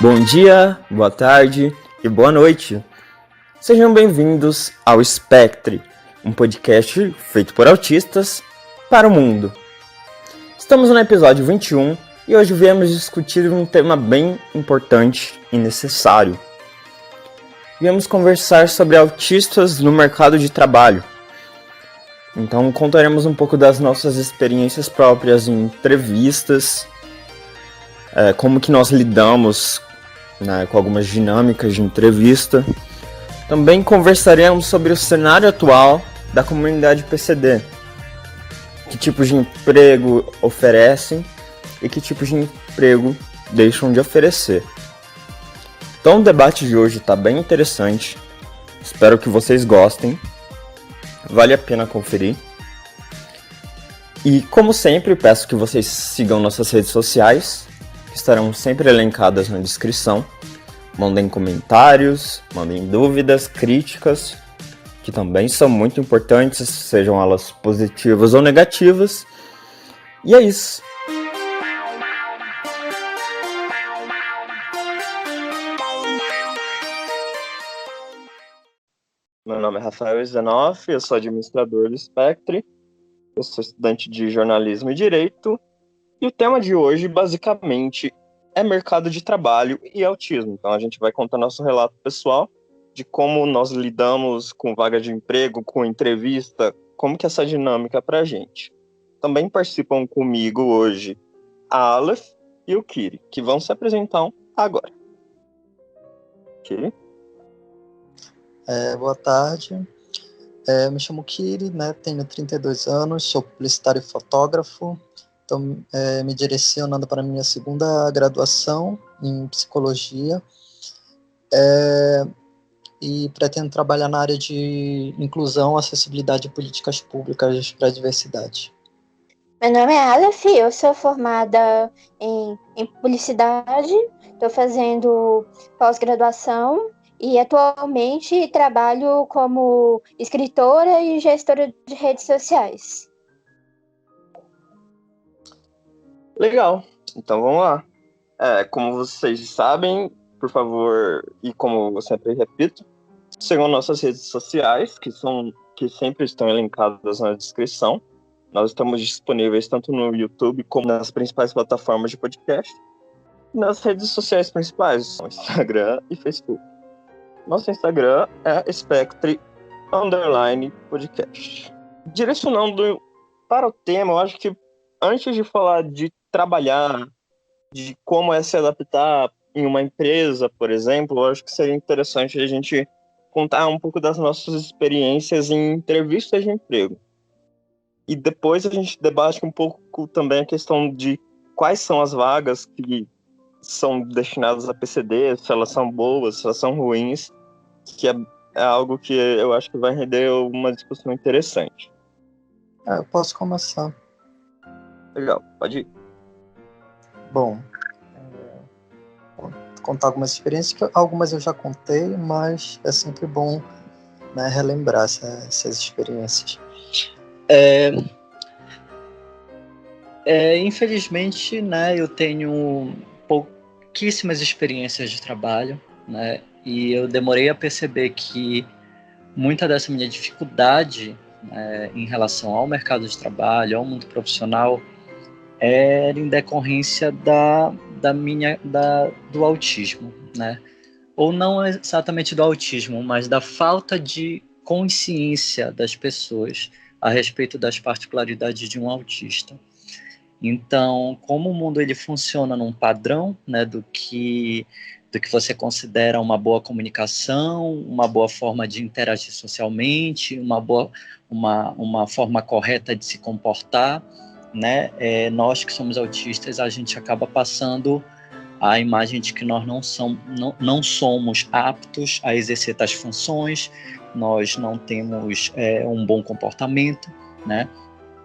Bom dia, boa tarde e boa noite. Sejam bem-vindos ao Spectre, um podcast feito por autistas para o mundo. Estamos no episódio 21 e hoje viemos discutir um tema bem importante e necessário. Viemos conversar sobre autistas no mercado de trabalho. Então contaremos um pouco das nossas experiências próprias em entrevistas, como que nós lidamos com algumas dinâmicas de entrevista. Também conversaremos sobre o cenário atual da comunidade PCD, que tipos de emprego oferecem e que tipos de emprego deixam de oferecer. Então o debate de hoje está bem interessante, espero que vocês gostem, vale a pena conferir. E como sempre, peço que vocês sigam nossas redes sociais, que estarão sempre elencadas na descrição. Mandem comentários, mandem dúvidas, críticas, que também são muito importantes, sejam elas positivas ou negativas. E é isso. Meu nome é Rafael Zenoff, eu sou administrador do Spectre, eu sou estudante de jornalismo e direito, e o tema de hoje, basicamente, é mercado de trabalho e autismo. Então a gente vai contar nosso relato pessoal de como nós lidamos com vaga de emprego, com entrevista, como que é essa dinâmica pra gente. Também participam comigo hoje a Aleph e o Kiri, que vão se apresentar agora. Kiri? Boa tarde, me chamo Kiri, tenho 32 anos, sou publicitário e fotógrafo. Estou me direcionando para a minha segunda graduação em psicologia e pretendo trabalhar na área de inclusão, acessibilidade e políticas públicas para a diversidade. Meu nome é Aleph, eu sou formada em publicidade, estou fazendo pós-graduação e atualmente trabalho como escritora e gestora de redes sociais. Legal, então vamos lá. Como vocês sabem, por favor, e como eu sempre repito, sigam nossas redes sociais, que sempre estão elencadas na descrição. Nós estamos disponíveis tanto no YouTube como nas principais plataformas de podcast. Nas redes sociais principais, Instagram e Facebook. Nosso Instagram é Spectre_podcast. Direcionando para o tema, eu acho que antes de falar de trabalhar, de como é se adaptar em uma empresa, por exemplo, eu acho que seria interessante a gente contar um pouco das nossas experiências em entrevistas de emprego. E depois a gente debate um pouco também a questão de quais são as vagas que são destinadas a PCD, se elas são boas, se elas são ruins, que é algo que eu acho que vai render uma discussão interessante. Eu posso começar. Legal, pode ir. Bom, vou contar algumas experiências, que algumas eu já contei, mas é sempre bom relembrar essas experiências. Infelizmente, eu tenho pouquíssimas experiências de trabalho, e eu demorei a perceber que muita dessa minha dificuldade em relação ao mercado de trabalho, ao mundo profissional, era em decorrência do autismo, ou não exatamente do autismo, mas da falta de consciência das pessoas a respeito das particularidades de um autista. Então, como o mundo ele funciona num padrão, do que você considera uma boa comunicação, uma boa forma de interagir socialmente, uma forma correta de se comportar, nós que somos autistas, a gente acaba passando a imagem de que nós não somos aptos a exercer tais funções, nós não temos um bom comportamento,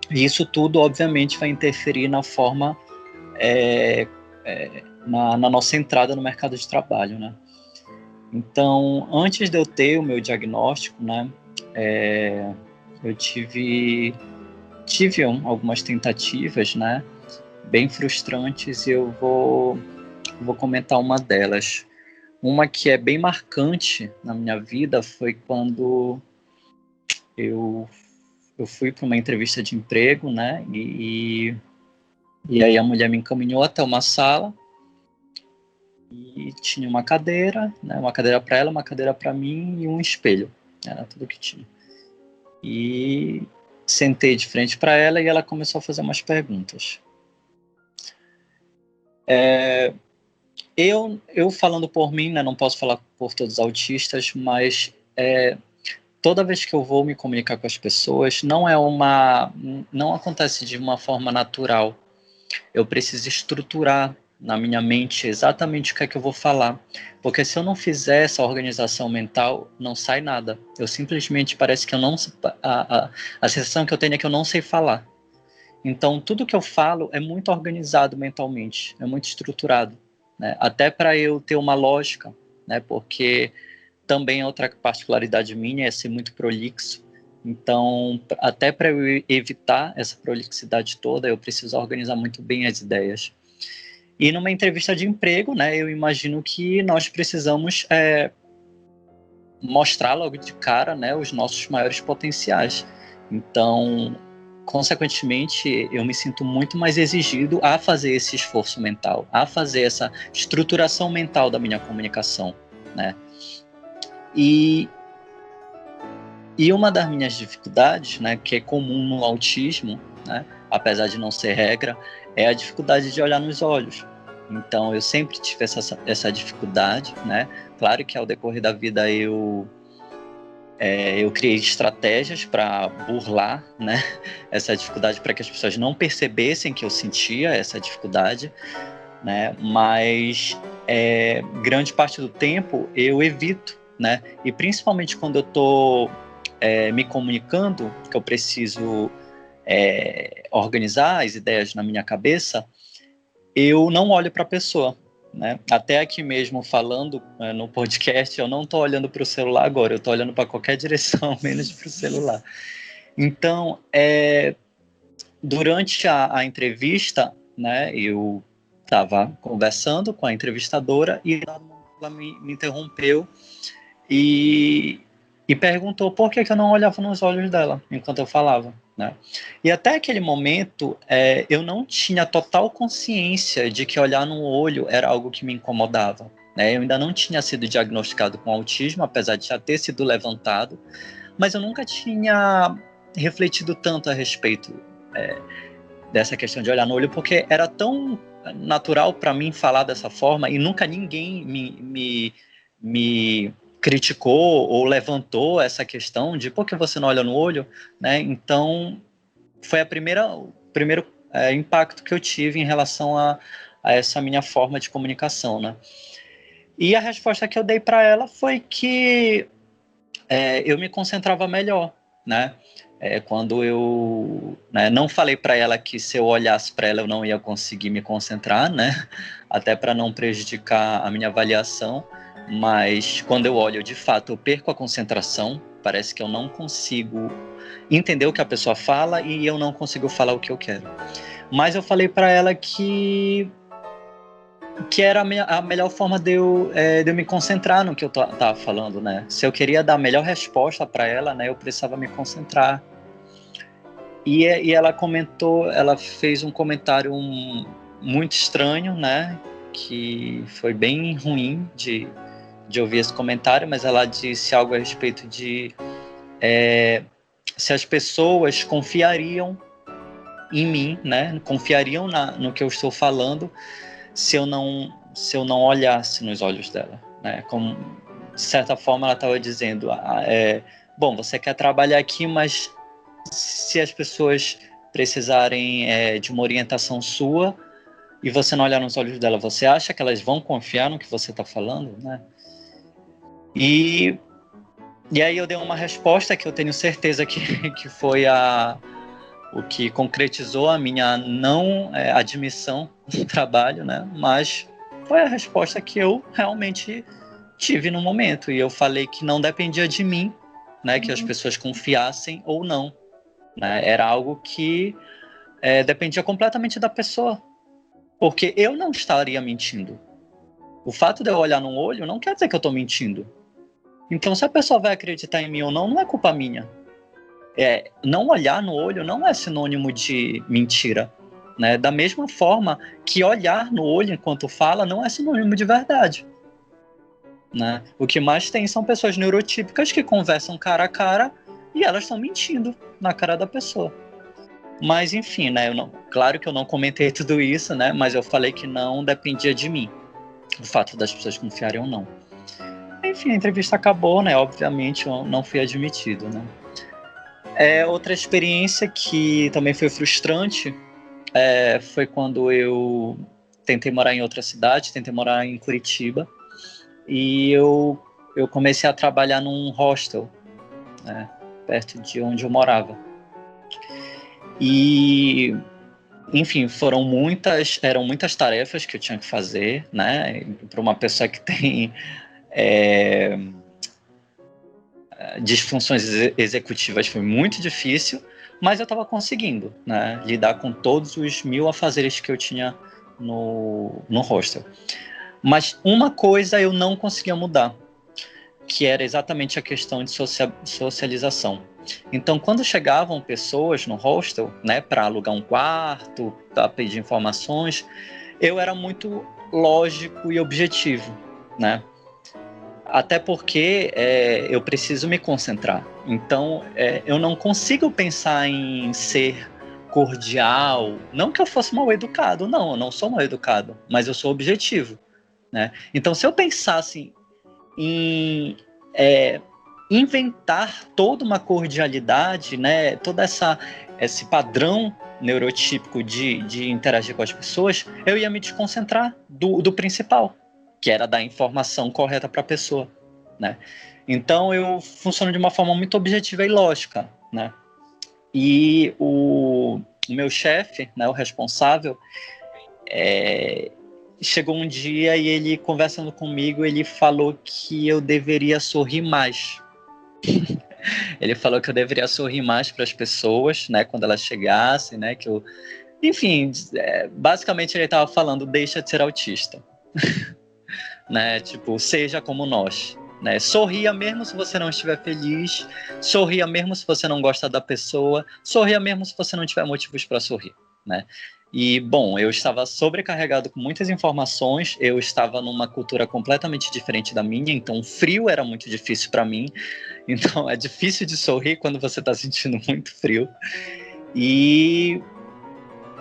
E isso tudo, obviamente, vai interferir na forma, na nossa entrada no mercado de trabalho, Então, antes de eu ter o meu diagnóstico, eu tive algumas tentativas, bem frustrantes, e eu vou vou comentar uma delas. Uma que é bem marcante na minha vida foi quando eu fui para uma entrevista de emprego, né? E aí a mulher me encaminhou até uma sala e tinha uma cadeira, né? Uma cadeira para ela, uma cadeira para mim e um espelho. Era tudo que tinha. E sentei de frente para ela e ela começou a fazer umas perguntas. Eu falando por mim, né, não posso falar por todos os autistas, mas toda vez que eu vou me comunicar com as pessoas, não acontece de uma forma natural. Eu preciso estruturar na minha mente exatamente o que é que eu vou falar, porque se eu não fizer essa organização mental, não sai nada. Eu simplesmente parece que eu não a sensação que eu tenho é que eu não sei falar. Então tudo que eu falo é muito organizado mentalmente, é muito estruturado, né? Até para eu ter uma lógica, né? Porque também outra particularidade minha é ser muito prolixo. Então, até para eu evitar essa prolixidade toda, eu preciso organizar muito bem as ideias. E numa entrevista de emprego, né, eu imagino que nós precisamos mostrar logo de cara, né, os nossos maiores potenciais. Então, consequentemente, eu me sinto muito mais exigido a fazer esse esforço mental, a fazer essa estruturação mental da minha comunicação, né? E uma das minhas dificuldades, né, que é comum no autismo, né, apesar de não ser regra, é a dificuldade de olhar nos olhos. Então, eu sempre tive essa dificuldade, né? Claro que ao decorrer da vida eu criei estratégias para burlar, né, essa dificuldade, para que as pessoas não percebessem que eu sentia essa dificuldade, né? Mas grande parte do tempo eu evito, né? E principalmente quando eu estou me comunicando, que eu preciso organizar as ideias na minha cabeça, eu não olho para a pessoa, né? Até aqui mesmo falando no podcast, eu não estou olhando para o celular agora, eu estou olhando para qualquer direção, menos para o celular. Então, durante a entrevista, né, eu estava conversando com a entrevistadora e ela me interrompeu e perguntou por que eu não olhava nos olhos dela enquanto eu falava, né? E até aquele momento eu não tinha total consciência de que olhar no olho era algo que me incomodava, né? Eu ainda não tinha sido diagnosticado com autismo, apesar de já ter sido levantado, mas eu nunca tinha refletido tanto a respeito dessa questão de olhar no olho, porque era tão natural para mim falar dessa forma e nunca ninguém me criticou ou levantou essa questão de por que você não olha no olho, né? Então foi o primeiro impacto que eu tive em relação a essa minha forma de comunicação, né? E a resposta que eu dei para ela foi que eu me concentrava melhor, né? Quando eu não falei para ela que se eu olhasse para ela eu não ia conseguir me concentrar, né? Até para não prejudicar a minha avaliação, mas quando eu olho de fato eu perco a concentração, parece que eu não consigo entender o que a pessoa fala e eu não consigo falar o que eu quero. Mas eu falei para ela que era a melhor forma de eu me concentrar no que eu estava falando, né? Se eu queria dar a melhor resposta para ela, né, eu precisava me concentrar. E ela comentou, ela fez um comentário muito estranho, né? Que foi bem ruim de ouvir esse comentário, mas ela disse algo a respeito de se as pessoas confiariam em mim, né? Confiariam no que eu estou falando se eu não olhasse nos olhos dela, né? Como, de certa forma, ela estava dizendo, bom, você quer trabalhar aqui, mas se as pessoas precisarem de uma orientação sua e você não olhar nos olhos dela, você acha que elas vão confiar no que você está falando, né? E aí eu dei uma resposta que eu tenho certeza que foi o que concretizou a minha não admissão do trabalho, né? Mas foi a resposta que eu realmente tive no momento. E eu falei que não dependia de mim, né? Que as pessoas confiassem ou não, né? Era algo que dependia completamente da pessoa. Porque eu não estaria mentindo, O fato de eu olhar no olho não quer dizer que eu estou mentindo. Então, se a pessoa vai acreditar em mim ou não, não é culpa minha. Não olhar no olho não é sinônimo de mentira, né? Da mesma forma que olhar no olho enquanto fala não é sinônimo de verdade, né? O que mais tem são pessoas neurotípicas que conversam cara a cara e elas estão mentindo na cara da pessoa. Mas enfim, né? Claro que eu não comentei tudo isso, né? Mas eu falei que não dependia de mim, o fato das pessoas confiarem ou não. Enfim, a entrevista acabou, né? Obviamente eu não fui admitido, né? Outra experiência que também foi frustrante foi quando eu tentei morar em outra cidade, tentei morar em Curitiba, e eu comecei a trabalhar num hostel, né, perto de onde eu morava. E, enfim, eram muitas tarefas que eu tinha que fazer, né? Para uma pessoa que tem disfunções executivas foi muito difícil, mas eu estava conseguindo, né, lidar com todos os 1000 afazeres que eu tinha no hostel. Mas uma coisa eu não conseguia mudar, que era exatamente a questão de socialização. Então, quando chegavam pessoas no hostel, né, para alugar um quarto, para pedir informações, eu era muito lógico e objetivo, né? Até porque eu preciso me concentrar. Então, eu não consigo pensar em ser cordial. Não que eu fosse mal educado, não, eu não sou mal educado, mas eu sou objetivo, né? Então, se eu pensasse em inventar toda uma cordialidade, né, todo esse padrão neurotípico de interagir com as pessoas, eu ia me desconcentrar do principal, que era dar a informação correta para a pessoa, né? Então eu funciono de uma forma muito objetiva e lógica, né? E o meu chefe, né, o responsável, chegou um dia e ele, conversando comigo, ele falou que eu deveria sorrir mais. Ele falou que eu deveria sorrir mais para as pessoas, né, quando elas chegassem, né, que eu... Enfim, basicamente ele estava falando, deixa de ser autista. Né, tipo, seja como nós. Né? Sorria mesmo se você não estiver feliz, sorria mesmo se você não gosta da pessoa, sorria mesmo se você não tiver motivos para sorrir. Né? E, bom, eu estava sobrecarregado com muitas informações, eu estava numa cultura completamente diferente da minha, então o frio era muito difícil para mim, então é difícil de sorrir quando você está sentindo muito frio. E,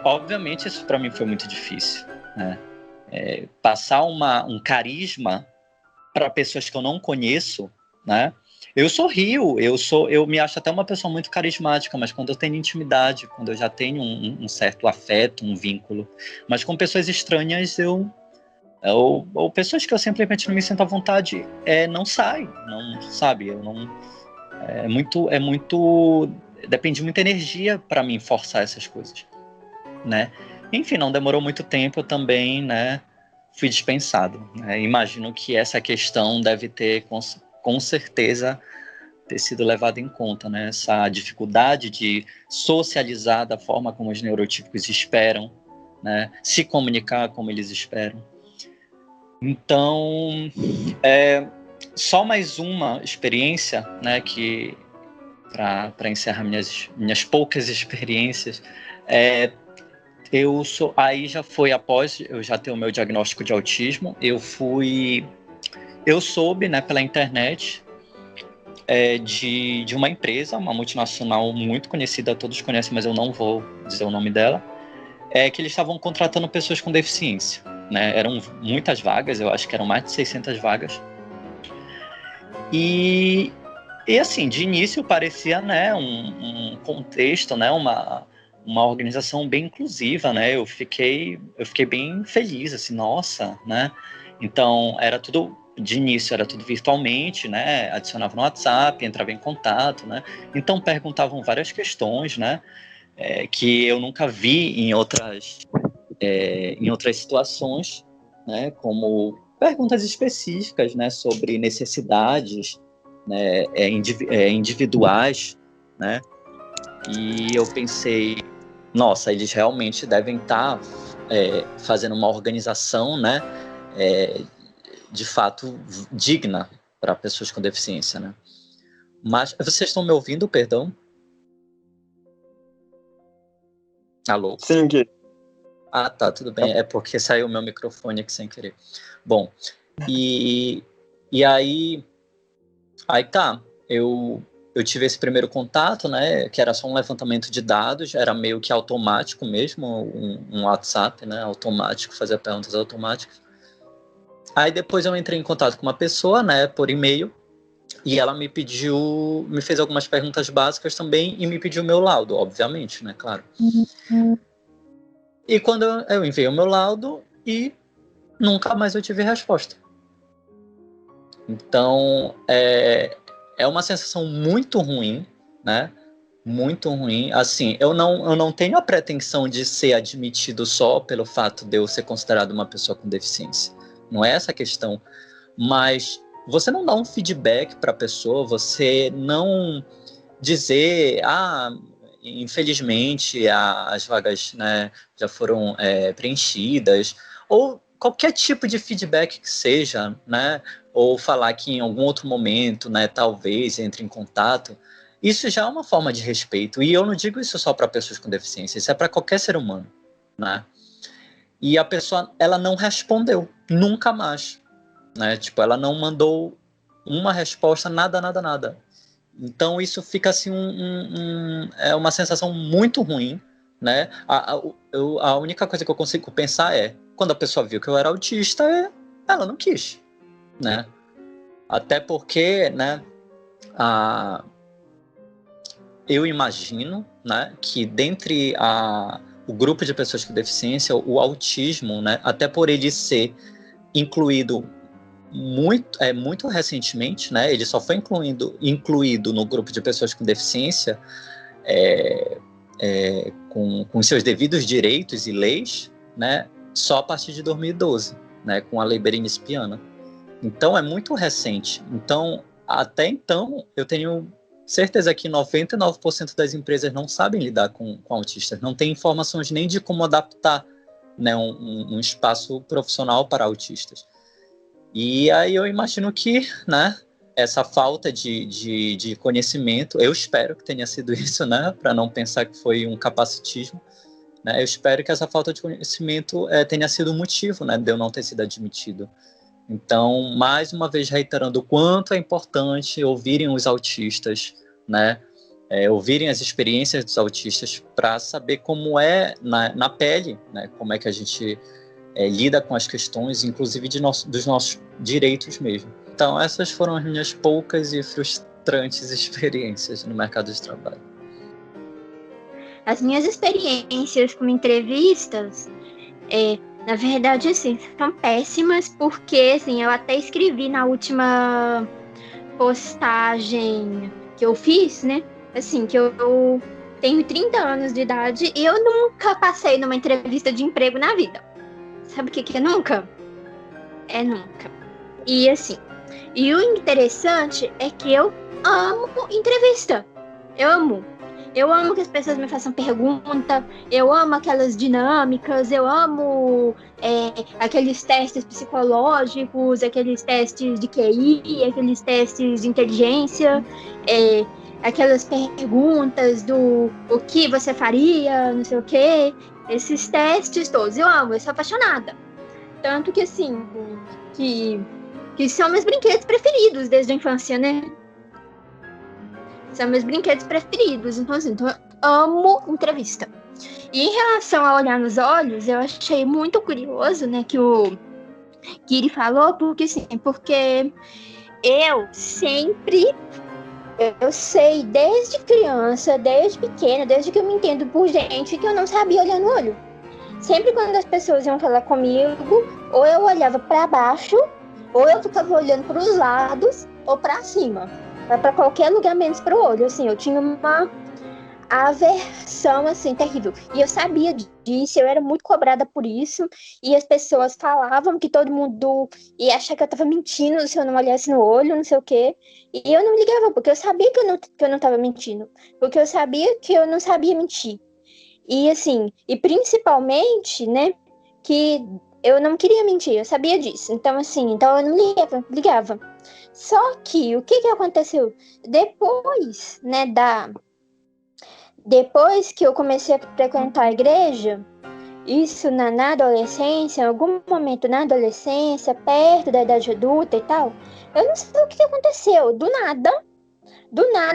obviamente, isso para mim foi muito difícil. Né? Passar um carisma para pessoas que eu não conheço, né? Eu sorrio, eu me acho até uma pessoa muito carismática, mas quando eu tenho intimidade, quando eu já tenho um certo afeto, um vínculo, mas com pessoas estranhas ou pessoas que eu simplesmente não me sinto à vontade, não sai, não, sabe? Eu não depende de muita energia para mim forçar essas coisas, né? Enfim, não demorou muito tempo, eu também, né, fui dispensado. Né? Imagino que essa questão deve ter, com certeza, ter sido levada em conta, né? Essa dificuldade de socializar da forma como os neurotípicos esperam, né? Se comunicar como eles esperam. Então, só mais uma experiência, né, que para encerrar minhas poucas experiências, aí já foi após eu já ter o meu diagnóstico de autismo, eu soube, né, pela internet, de uma empresa, uma multinacional muito conhecida, todos conhecem, mas eu não vou dizer o nome dela, que eles estavam contratando pessoas com deficiência, né? Eram muitas vagas, eu acho que eram mais de 600 vagas. E assim, de início parecia, né, um contexto, né, uma organização bem inclusiva, né? Eu fiquei bem feliz, assim, nossa, né? Então, de início era tudo virtualmente, né? Adicionava no WhatsApp, entrava em contato, né? Então, perguntavam várias questões, né? Que eu nunca vi em outras situações, né? Como perguntas específicas, né? Sobre necessidades, né? Individuais, né? E eu pensei, nossa, eles realmente devem estar fazendo uma organização, né, de fato, digna para pessoas com deficiência, né? Mas vocês estão me ouvindo, perdão? Alô? Sim, Gui. Ah, tá, tudo bem. É porque saiu o meu microfone aqui sem querer. Bom, e aí tá. Eu tive esse primeiro contato, né? Que era só um levantamento de dados, era meio que automático mesmo, um WhatsApp, né? Automático, fazer perguntas automáticas. Aí depois eu entrei em contato com uma pessoa, né? Por e-mail. E ela me fez algumas perguntas básicas também e me pediu o meu laudo, obviamente, né? Claro. E quando eu enviei o meu laudo e nunca mais eu tive resposta. Então, é uma sensação muito ruim, né? Muito ruim. Assim, eu não tenho a pretensão de ser admitido só pelo fato de eu ser considerado uma pessoa com deficiência. Não é essa a questão. Mas você não dá um feedback para a pessoa, você não dizer, infelizmente as vagas, né, já foram preenchidas, ou qualquer tipo de feedback que seja, né, ou falar que em algum outro momento, né, talvez entre em contato, isso já é uma forma de respeito. E eu não digo isso só para pessoas com deficiência, isso é para qualquer ser humano, né? E a pessoa, ela não respondeu, nunca mais, né? Tipo, ela não mandou uma resposta, nada. Então isso fica assim é uma sensação muito ruim, né? A única coisa que eu consigo pensar é quando a pessoa viu que eu era autista, ela não quis, né? Até porque, né? Eu imagino, né, que dentre o grupo de pessoas com deficiência, o autismo, né, até por ele ser incluído muito recentemente, né? Ele só foi incluído no grupo de pessoas com deficiência com seus devidos direitos e leis, né? Só a partir de 2012, né? Com a Lei Berenice Piana. Então é muito recente. Então, até então, eu tenho certeza que 99% das empresas não sabem lidar com autistas, não tem informações nem de como adaptar, né, um espaço profissional para autistas. E aí eu imagino que, né, essa falta de conhecimento, eu espero que tenha sido isso, né, para não pensar que foi um capacitismo, né, eu espero que essa falta de conhecimento tenha sido o motivo, né, de eu não ter sido admitido. Então, mais uma vez reiterando o quanto é importante ouvirem os autistas, né, ouvirem as experiências dos autistas para saber como é na pele, né, como é que a gente lida com as questões, inclusive dos nossos direitos mesmo. Então, essas foram as minhas poucas e frustrantes experiências no mercado de trabalho. As minhas experiências com entrevistas, na verdade, assim, são péssimas, porque, assim, eu até escrevi na última postagem que eu fiz, né, assim, que eu tenho 30 anos de idade e eu nunca passei numa entrevista de emprego na vida. Sabe o que é nunca? É nunca. E assim, e o interessante é que eu amo entrevista. Eu amo que as pessoas me façam pergunta, eu amo aquelas dinâmicas, eu amo aqueles testes psicológicos, aqueles testes de QI, aqueles testes de inteligência, aquelas perguntas do o que você faria, não sei o quê. Esses testes todos, eu amo, eu sou apaixonada. Tanto que, assim, que são meus brinquedos preferidos desde a infância, né? São meus brinquedos preferidos. Então, assim, eu amo entrevista. E em relação a olhar nos olhos, eu achei muito curioso, né, que o Kiri falou, porque, assim, porque eu sempre... Eu sei desde criança, desde pequena, desde que eu me entendo por gente, que eu não sabia olhar no olho. Sempre quando as pessoas iam falar comigo, ou eu olhava para baixo, ou eu ficava olhando para os lados, ou para cima. Para qualquer lugar menos para o olho. Assim, eu tinha uma aversão, assim, terrível. E eu sabia disso, eu era muito cobrada por isso. E as pessoas falavam que todo mundo ia achar que eu tava mentindo se eu não olhasse no olho, não sei o quê. E eu não ligava, porque eu sabia que eu não tava mentindo. Porque eu sabia que eu não sabia mentir. E assim, e principalmente, né, que eu não queria mentir, eu sabia disso. Então, assim, então eu não ligava. Só que, o que aconteceu? Depois, né, depois que eu comecei a frequentar a igreja, isso na adolescência, em algum momento na adolescência, perto da idade adulta e tal, eu não sei o que aconteceu. Do nada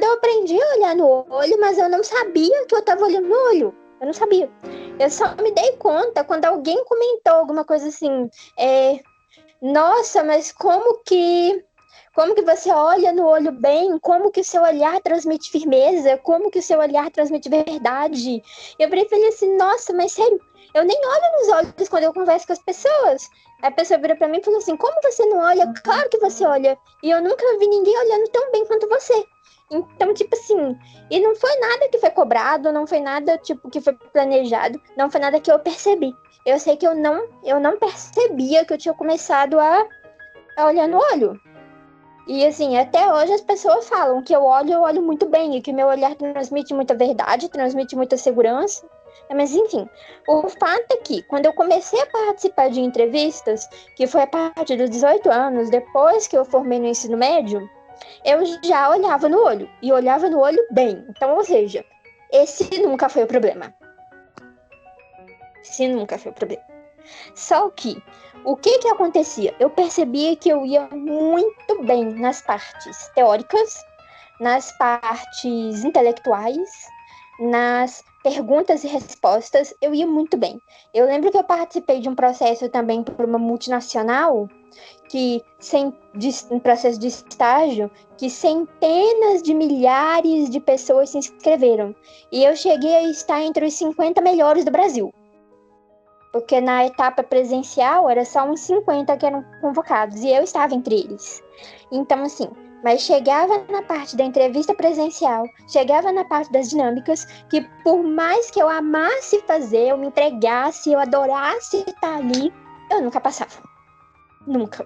eu aprendi a olhar no olho, mas eu não sabia que eu estava olhando no olho. Eu não sabia. Eu só me dei conta quando alguém comentou alguma coisa assim, nossa, mas como que você olha no olho bem? Como que o seu olhar transmite firmeza? Como que o seu olhar transmite verdade? Eu falei assim, nossa, mas sério, eu nem olho nos olhos quando eu converso com as pessoas. A pessoa vira pra mim e falou assim, como você não olha? Claro que você olha. E eu nunca vi ninguém olhando tão bem quanto você. Então, tipo assim, e não foi nada que foi cobrado, não foi nada, tipo, que foi planejado, não foi nada que eu percebi. Eu sei que eu não percebia que eu tinha começado a olhar no olho. E assim, até hoje as pessoas falam que eu olho muito bem, e que meu olhar transmite muita verdade, transmite muita segurança. Mas enfim, o fato é que quando eu comecei a participar de entrevistas, que foi a partir dos 18 anos, depois que eu formei no ensino médio, eu já olhava no olho, e olhava no olho bem. Então, ou seja, esse nunca foi o problema. Esse nunca foi o problema. Só que, o que acontecia? Eu percebia que eu ia muito bem nas partes teóricas, nas partes intelectuais, nas perguntas e respostas, eu ia muito bem. Eu lembro que eu participei de um processo também por uma multinacional, um processo de estágio, que centenas de milhares de pessoas se inscreveram. E eu cheguei a estar entre os 50 melhores do Brasil. Porque na etapa presencial era só uns 50 que eram convocados, e eu estava entre eles. Então, assim, mas chegava na parte da entrevista presencial, chegava na parte das dinâmicas, que por mais que eu amasse fazer, eu me entregasse, eu adorasse estar ali, eu nunca passava. Nunca.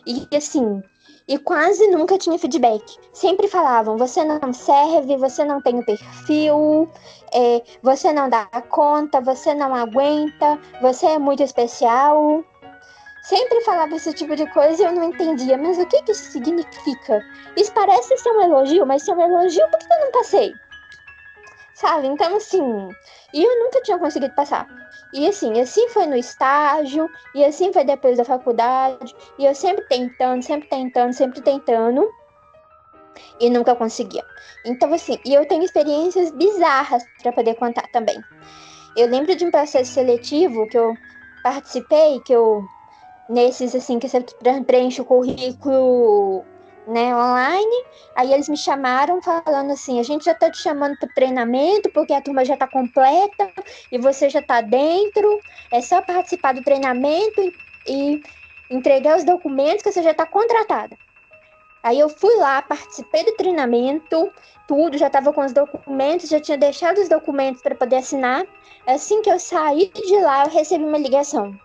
E assim, e quase nunca tinha feedback. Sempre falavam, você não serve, você não tem o perfil, você não dá conta, você não aguenta, você é muito especial. Sempre falava esse tipo de coisa e eu não entendia. Mas o que isso significa? Isso parece ser um elogio, mas se é um elogio, por que eu não passei? Sabe? Então, assim, e eu nunca tinha conseguido passar. E assim foi no estágio, e assim foi depois da faculdade, e eu sempre tentando, e nunca conseguia. Então, assim, e eu tenho experiências bizarras para poder contar também. Eu lembro de um processo seletivo que eu participei, nesses, assim, que você preenche o currículo, né, online, aí eles me chamaram falando assim, a gente já tá te chamando pro treinamento, porque a turma já tá completa, e você já tá dentro, é só participar do treinamento e entregar os documentos que você já tá contratada. Aí eu fui lá, participei do treinamento, tudo, já tava com os documentos, já tinha deixado os documentos para poder assinar. Assim que eu saí de lá, eu recebi uma ligação.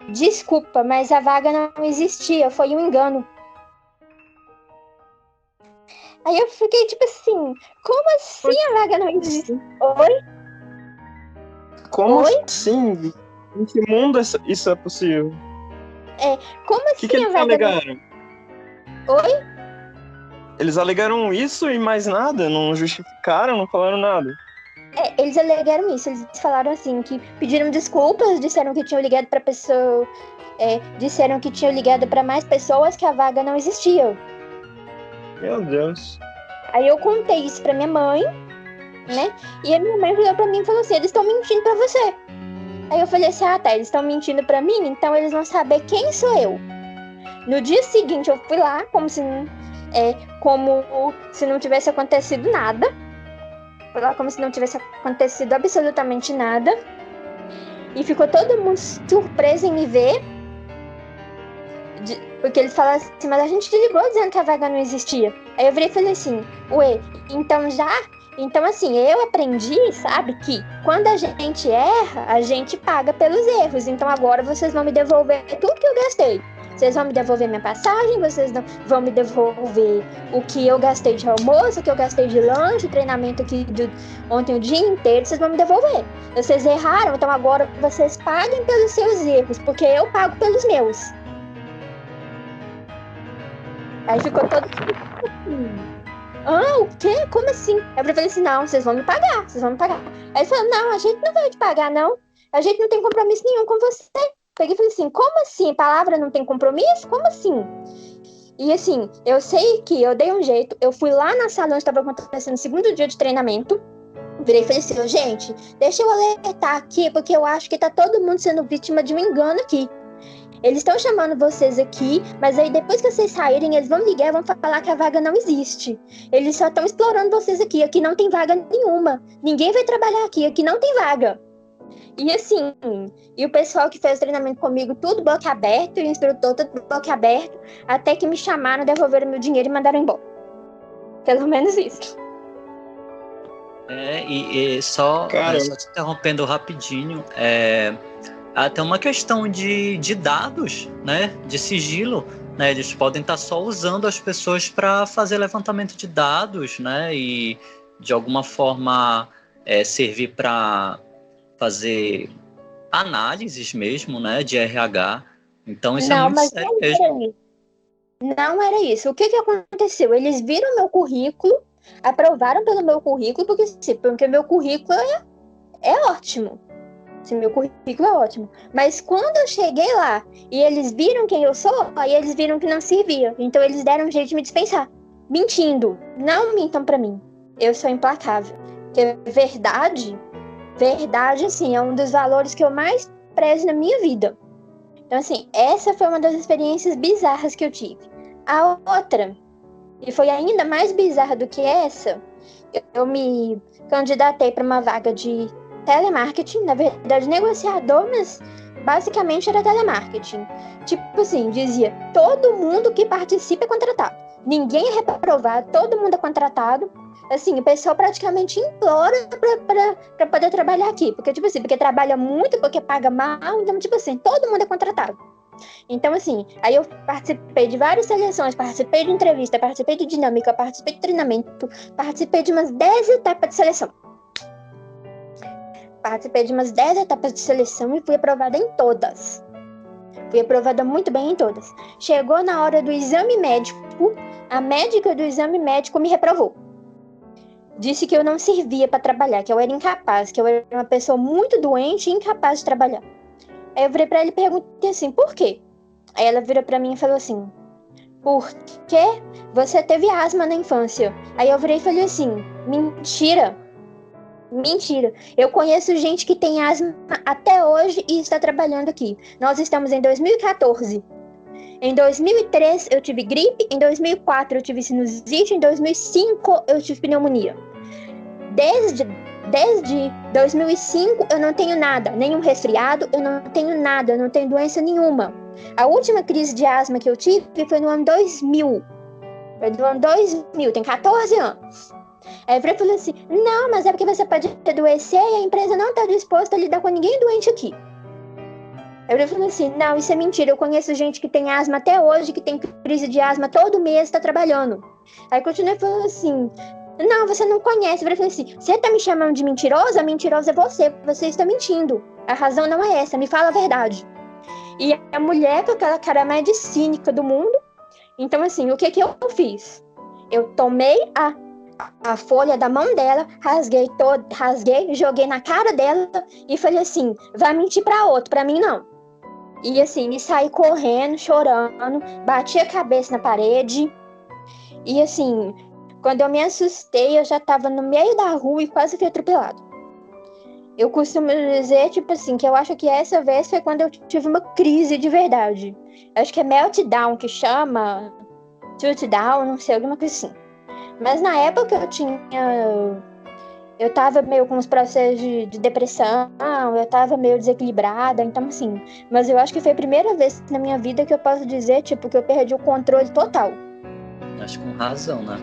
Desculpa, mas a vaga não existia, foi um engano. Aí eu fiquei tipo assim, como assim a vaga não existe? Oi? Como Oi? assim? Em que mundo isso é possível? Como assim O que a eles vaga alegaram? Oi? Eles alegaram isso e mais nada? Não justificaram, não falaram nada? Eles alegaram isso, eles falaram assim, que pediram desculpas, disseram que tinham ligado pra pessoa, disseram que tinham ligado pra mais pessoas, que a vaga não existia. Meu Deus. Aí eu contei isso pra minha mãe, né? E a minha mãe olhou pra mim e falou assim, eles estão mentindo pra você. Aí eu falei assim, tá, eles estão mentindo pra mim, então eles vão saber quem sou eu. No dia seguinte eu fui lá, como se não tivesse acontecido nada. Fui lá como se não tivesse acontecido absolutamente nada. E ficou todo mundo surpreso em me ver. Porque eles falaram assim, mas a gente te ligou dizendo que a vaga não existia. Aí eu virei e falei assim, então assim, eu aprendi, sabe, que quando a gente erra, a gente paga pelos erros. Então agora vocês vão me devolver tudo que eu gastei. Vocês vão me devolver minha passagem, vocês não vão me devolver o que eu gastei de almoço, o que eu gastei de lanche, treinamento aqui ontem o dia inteiro, vocês vão me devolver. Vocês erraram, então agora vocês paguem pelos seus erros, porque eu pago pelos meus. Aí ficou todo o quê? Como assim? Aí eu falei assim, não, vocês vão me pagar, vocês vão me pagar. Aí ele falou, não, a gente não vai te pagar, não. A gente não tem compromisso nenhum com você. Peguei e falei assim, como assim? Palavra não tem compromisso? Como assim? E assim, eu sei que eu dei um jeito, eu fui lá na sala onde estava acontecendo o segundo dia de treinamento, virei e falei assim, gente, deixa eu alertar aqui, porque eu acho que tá todo mundo sendo vítima de um engano aqui. Eles estão chamando vocês aqui, mas aí depois que vocês saírem, eles vão ligar e vão falar que a vaga não existe. Eles só estão explorando vocês aqui, aqui não tem vaga nenhuma. Ninguém vai trabalhar aqui, aqui não tem vaga. E assim, e o pessoal que fez o treinamento comigo, tudo boca aberto, e o instrutor tudo boca aberto, até que me chamaram, devolveram meu dinheiro e mandaram embora. Pelo menos isso. Só te interrompendo rapidinho, até uma questão de dados, né, de sigilo, né, eles podem estar só usando as pessoas para fazer levantamento de dados, né, e de alguma forma servir para fazer análises mesmo, né, de RH. Então isso é muito sério mesmo. Não era isso. O que aconteceu? Eles viram meu currículo, aprovaram pelo meu currículo, porque meu currículo é ótimo. Sim, meu currículo é ótimo. Mas quando eu cheguei lá e eles viram quem eu sou, aí eles viram que não servia. Então eles deram um jeito de me dispensar. Mentindo. Não mintam pra mim. Eu sou implacável. Porque verdade, assim, é um dos valores que eu mais prezo na minha vida. Então, assim, essa foi uma das experiências bizarras que eu tive. A outra, e foi ainda mais bizarra do que essa, eu me candidatei para uma vaga de telemarketing, na verdade negociador, mas basicamente era telemarketing. Tipo assim, dizia, todo mundo que participa é contratado. Ninguém é reprovado, todo mundo é contratado. Assim, o pessoal praticamente implora pra poder trabalhar aqui. Porque, tipo assim, porque trabalha muito, porque paga mal, então, tipo assim, todo mundo é contratado. Então, assim, aí eu participei de várias seleções, participei de entrevista, participei de dinâmica, participei de treinamento, participei de umas 10 etapas de seleção. Participei de umas 10 etapas de seleção e fui aprovada em todas. Fui aprovada muito bem em todas. Chegou na hora do exame médico, a médica do exame médico me reprovou. Disse que eu não servia para trabalhar, que eu era incapaz, que eu era uma pessoa muito doente e incapaz de trabalhar. Aí eu virei para ela e perguntei assim, por quê? Aí ela virou para mim e falou assim, porque você teve asma na infância. Aí eu virei e falei assim, mentira. Eu conheço gente que tem asma até hoje e está trabalhando aqui. Nós estamos em 2014. Em 2003 eu tive gripe, em 2004 eu tive sinusite, em 2005 eu tive pneumonia. Desde 2005 eu não tenho nada, nenhum resfriado, eu não tenho nada, eu não tenho doença nenhuma. A última crise de asma que eu tive foi no ano 2000. Foi no ano 2000, tem 14 anos. Aí eu falei assim, não, mas é porque você pode adoecer e a empresa não está disposta a lidar com ninguém doente aqui. Aí eu falei assim, não, isso é mentira, eu conheço gente que tem asma até hoje, que tem crise de asma todo mês, está trabalhando. Aí continuei falando assim, não, você não conhece. Eu falei assim, você está me chamando de mentirosa? A mentirosa é você está mentindo. A razão não é essa, me fala a verdade. E a mulher com aquela cara mais de cínica do mundo, então assim, o que eu fiz? Eu tomei a folha da mão dela, rasguei, joguei na cara dela e falei assim, vai mentir pra outro, pra mim não. E assim, e saí correndo, chorando, bati a cabeça na parede. E assim, quando eu me assustei, eu já tava no meio da rua e quase fui atropelado. Eu costumo dizer, tipo assim, que eu acho que essa vez foi quando eu tive uma crise de verdade. Acho que é meltdown que chama, meltdown, não sei, alguma coisa assim. Mas na época eu tava meio com uns processos de depressão, eu tava meio desequilibrada, então assim, mas eu acho que foi a primeira vez na minha vida que eu posso dizer, tipo, que eu perdi o controle total. Acho que com razão, né?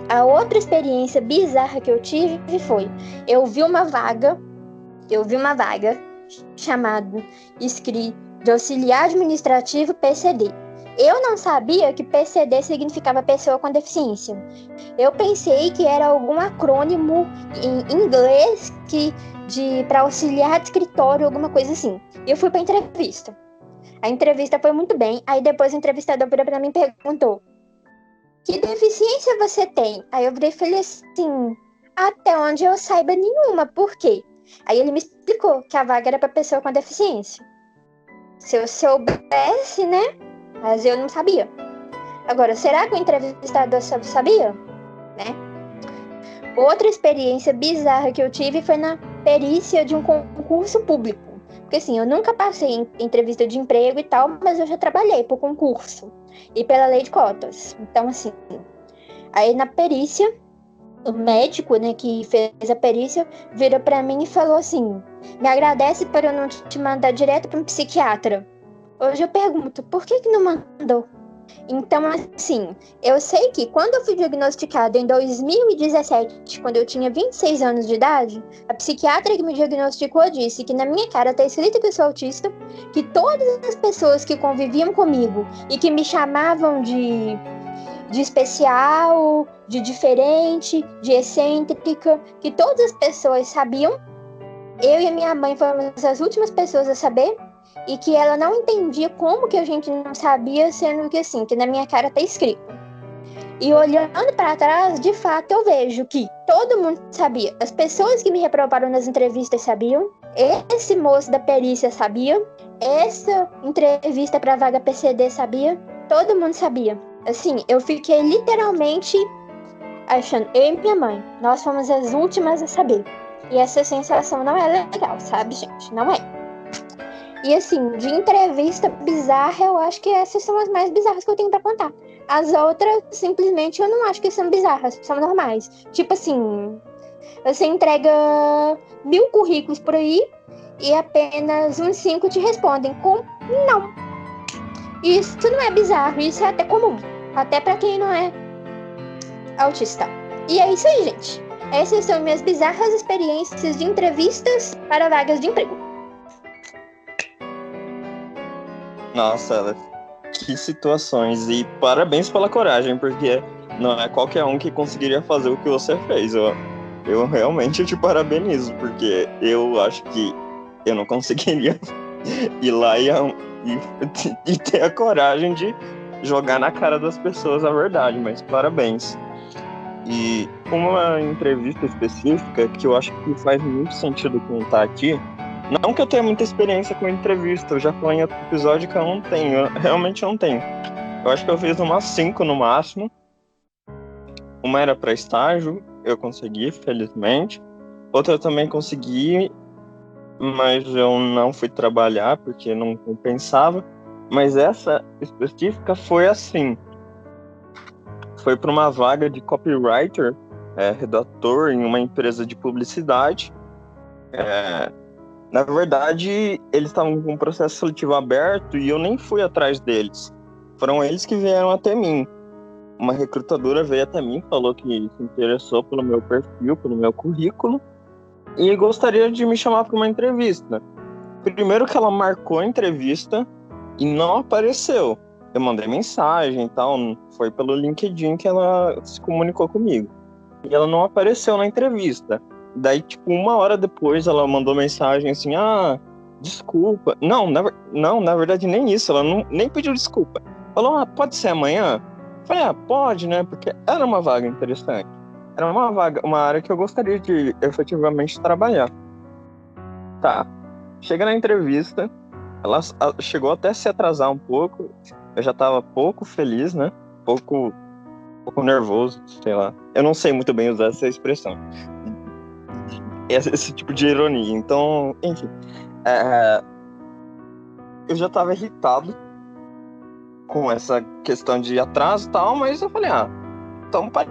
A outra experiência bizarra que eu tive foi, eu vi uma vaga chamada de auxiliar administrativo PCD. Eu não sabia que PCD significava pessoa com deficiência. Eu pensei que era algum acrônimo em inglês para auxiliar de escritório, alguma coisa assim. E eu fui para a entrevista. A entrevista foi muito bem. Aí depois o entrevistador virou para mim e perguntou: que deficiência você tem? Aí eu virei e falei assim: até onde eu saiba, nenhuma. Por quê? Aí ele me explicou que a vaga era para pessoa com deficiência. Se eu soubesse, né? Mas eu não sabia. Agora, será que o entrevistador sabia? Né? Outra experiência bizarra que eu tive foi na perícia de um concurso público. Porque assim, eu nunca passei em entrevista de emprego e tal, mas eu já trabalhei por concurso e pela lei de cotas. Então, assim, aí na perícia, o médico, né, que fez a perícia, virou pra mim e falou assim: me agradece por eu não te mandar direto para um psiquiatra. Hoje eu pergunto, por que não mandou? Então, assim, eu sei que quando eu fui diagnosticada em 2017, quando eu tinha 26 anos de idade, a psiquiatra que me diagnosticou disse que na minha cara tá escrito que eu sou autista, que todas as pessoas que conviviam comigo e que me chamavam de especial, de diferente, de excêntrica, que todas as pessoas sabiam. Eu e a minha mãe fomos as últimas pessoas a saber. E que ela não entendia como que a gente não sabia, sendo que assim, que na minha cara tá escrito. E olhando para trás, de fato, eu vejo que todo mundo sabia. As pessoas que me reprovaram nas entrevistas sabiam. Esse moço da perícia sabia. Essa entrevista para vaga PCD sabia. Todo mundo sabia. Assim, eu fiquei literalmente achando, eu e minha mãe, nós fomos as últimas a saber. E essa sensação não é legal, sabe, gente? Não é. E assim, de entrevista bizarra, eu acho que essas são as mais bizarras que eu tenho pra contar. As outras, simplesmente, eu não acho que são bizarras, são normais. Tipo assim, você entrega 1000 currículos por aí e apenas uns 5 te respondem com não. Isso não é bizarro, isso é até comum. Até pra quem não é autista. E é isso aí, gente. Essas são minhas bizarras experiências de entrevistas para vagas de emprego. Nossa, Ela, que situações. E parabéns pela coragem, porque não é qualquer um que conseguiria fazer o que você fez. Eu realmente te parabenizo, porque eu acho que eu não conseguiria ir lá e ter a coragem de jogar na cara das pessoas a verdade, mas parabéns. E uma entrevista específica que eu acho que faz muito sentido contar aqui. Não que eu tenha muita experiência com entrevista, eu já falei em outro episódio que eu não tenho, eu realmente não tenho. Eu acho que eu fiz umas 5 no máximo. Uma era para estágio, eu consegui, felizmente. Outra eu também consegui, mas eu não fui trabalhar porque não compensava. Mas essa específica foi assim. Foi para uma vaga de copywriter, redator em uma empresa de publicidade. Na verdade, eles estavam com um processo seletivo aberto e eu nem fui atrás deles. Foram eles que vieram até mim. Uma recrutadora veio até mim, falou que se interessou pelo meu perfil, pelo meu currículo e gostaria de me chamar para uma entrevista. Primeiro que ela marcou a entrevista e não apareceu. Eu mandei mensagem e tal, foi pelo LinkedIn que ela se comunicou comigo. E ela não apareceu na entrevista. Daí, tipo, 1 hora depois, ela mandou mensagem assim: desculpa. Não, na verdade, nem isso. Ela nem pediu desculpa. Falou: pode ser amanhã? Falei: pode, né? Porque era uma vaga interessante. Era uma área que eu gostaria de efetivamente trabalhar. Tá. Chega na entrevista, ela chegou até a se atrasar um pouco. Eu já tava pouco feliz, né? Pouco nervoso, sei lá. Eu não sei muito bem usar essa expressão. Esse tipo de ironia. Então, enfim. Eu já tava irritado com essa questão de atraso e tal, mas eu falei: então parece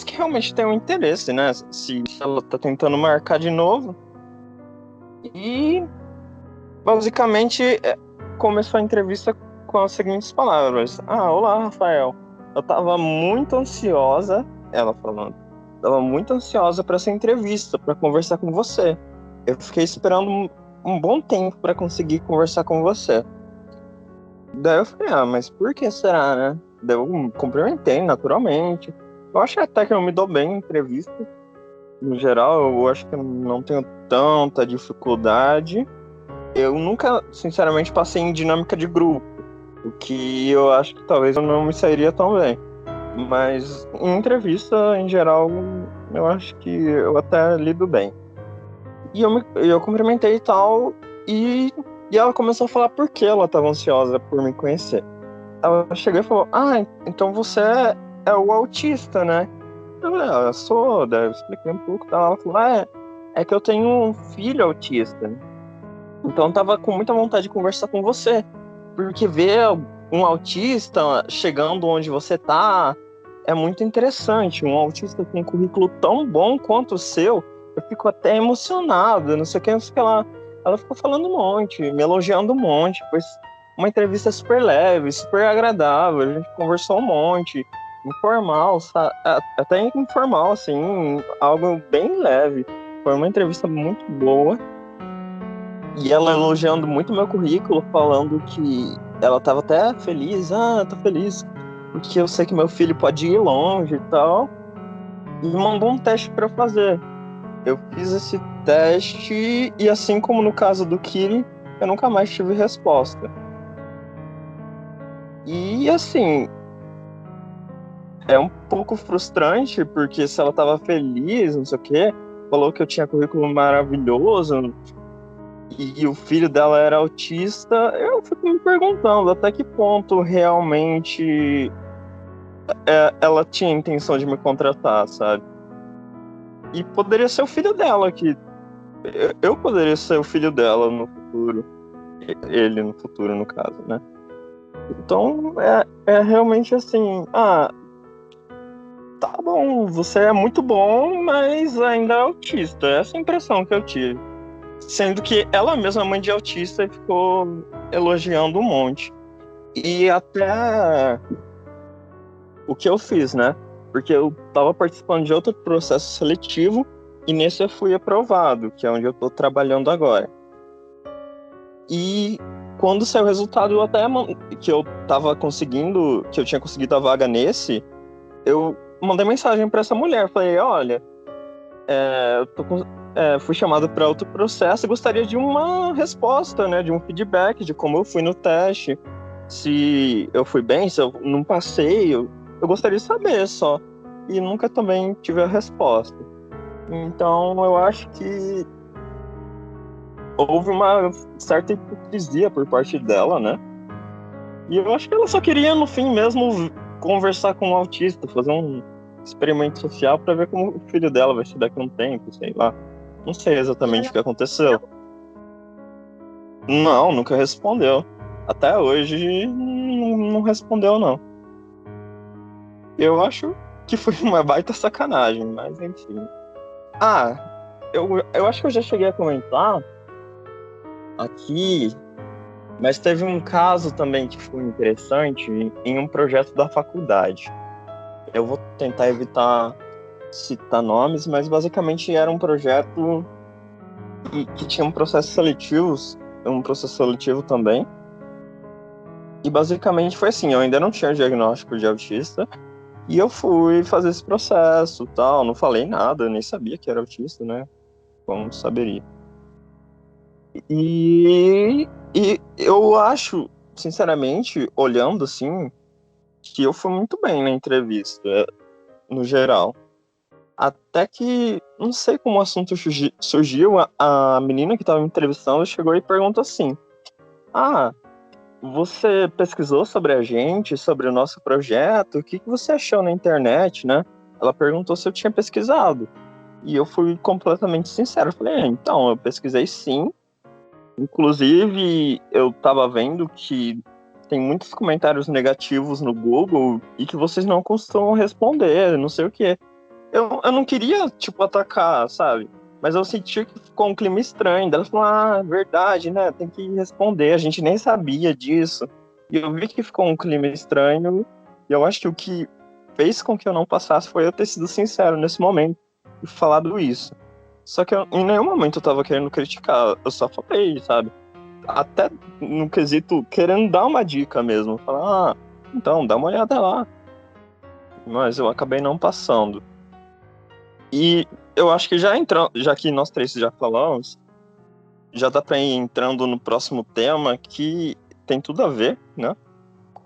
que realmente tem um interesse, né? Se ela tá tentando marcar de novo. E, basicamente, começou a entrevista com as seguintes palavras: olá, Rafael. Eu tava muito ansiosa, ela falando. Tava muito ansiosa para essa entrevista, para conversar com você. Eu fiquei esperando um bom tempo para conseguir conversar com você. Daí eu falei, mas por que será, né? Daí eu cumprimentei naturalmente. Eu acho até que eu me dou bem em entrevista. No geral, eu acho que eu não tenho tanta dificuldade. Eu nunca, sinceramente, passei em dinâmica de grupo, o que eu acho que talvez eu não me sairia tão bem. Mas em entrevista, em geral, eu acho que eu até lido bem. E eu cumprimentei e tal, e ela começou a falar por que ela estava ansiosa por me conhecer. Ela chegou e falou, então você é o autista, né? Eu falei, eu sou, daí eu expliquei um pouco, tá? Ela falou, é que eu tenho um filho autista. Então eu tava com muita vontade de conversar com você, porque ver um autista chegando onde você tá é muito interessante. Um autista com um currículo tão bom quanto o seu, eu fico até emocionado, não sei o que, não sei o que lá. Ela ficou falando um monte, me elogiando um monte, pois uma entrevista super leve, super agradável, a gente conversou um monte, informal, até informal, assim, algo bem leve. Foi uma entrevista muito boa. E ela elogiando muito meu currículo, falando que ela tava até feliz. Tô feliz, porque eu sei que meu filho pode ir longe e tal. E mandou um teste para eu fazer. Eu fiz esse teste e, assim como no caso do Kiri, eu nunca mais tive resposta. E, assim, é um pouco frustrante, porque se ela tava feliz, não sei o quê, falou que eu tinha currículo maravilhoso, e o filho dela era autista, eu fico me perguntando até que ponto realmente ela tinha intenção de me contratar, sabe? E poderia ser o filho dela, que eu poderia ser o filho dela no futuro, ele no futuro, no caso, né? Então é realmente assim, tá bom, você é muito bom, mas ainda é autista. Essa é a impressão que eu tive. Sendo que ela mesma, mãe de autista, ficou elogiando um monte. E até o que eu fiz, né? Porque eu tava participando de outro processo seletivo e nesse eu fui aprovado, que é onde eu tô trabalhando agora. E quando saiu o resultado, que eu tava conseguindo, que eu tinha conseguido a vaga nesse, eu mandei mensagem para essa mulher. Falei, olha, fui chamado para outro processo e gostaria de uma resposta, né, de um feedback de como eu fui no teste, se eu fui bem, se eu não passei, eu gostaria de saber só. E nunca também tive a resposta. Então eu acho que houve uma certa hipocrisia por parte dela, né? E eu acho que ela só queria, no fim mesmo, conversar com um autista, fazer um experimento social para ver como o filho dela vai ser daqui a um tempo, sei lá. Não sei exatamente o que aconteceu. Não, nunca respondeu. Até hoje não respondeu, não. Eu acho que foi uma baita sacanagem, mas enfim. Eu acho que eu já cheguei a comentar aqui, mas teve um caso também que foi interessante em um projeto da faculdade. Eu vou tentar evitar citar nomes, mas basicamente era um projeto que tinha um processo seletivo também. E basicamente foi assim, eu ainda não tinha diagnóstico de autista, e eu fui fazer esse processo, tal, não falei nada, nem sabia que era autista, né? Como saberia. E eu acho, sinceramente, olhando assim, que eu fui muito bem na entrevista, no geral. Até que, não sei como o assunto surgiu, a menina que estava me entrevistando chegou e perguntou assim: você pesquisou sobre a gente, sobre o nosso projeto? O que você achou na internet, né? Ela perguntou se eu tinha pesquisado. E eu fui completamente sincero. Eu falei, então, eu pesquisei sim. Inclusive, eu estava vendo que tem muitos comentários negativos no Google e que vocês não costumam responder, não sei o quê. Eu não queria, atacar, sabe? Mas eu senti que ficou um clima estranho. Daí ela falou, verdade, né? Tem que responder. A gente nem sabia disso. E eu vi que ficou um clima estranho. E eu acho que o que fez com que eu não passasse foi eu ter sido sincero nesse momento e falado isso. Só que em nenhum momento eu tava querendo criticar, eu só falei, sabe? Até no quesito querendo dar uma dica mesmo. Falar, então, dá uma olhada lá. Mas eu acabei não passando. E eu acho que já que nós três já falamos, já dá pra ir entrando no próximo tema que tem tudo a ver, né?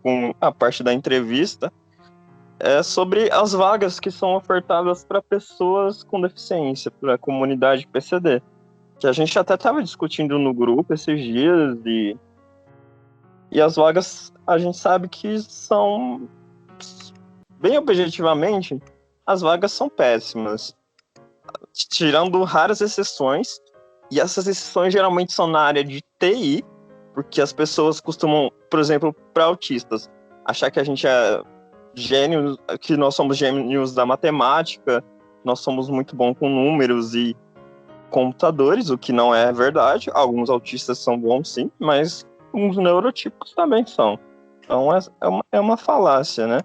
Com a parte da entrevista. É sobre as vagas que são ofertadas para pessoas com deficiência, para a comunidade PCD. Que a gente até estava discutindo no grupo esses dias, e as vagas a gente sabe que são, bem objetivamente, as vagas são péssimas, tirando raras exceções, e essas exceções geralmente são na área de TI, porque as pessoas costumam, por exemplo, para autistas, achar que a gente é gênios, que nós somos gênios da matemática, nós somos muito bons com números e computadores, o que não é verdade. Alguns autistas são bons, sim, mas uns neurotípicos também são. Então é uma falácia, né?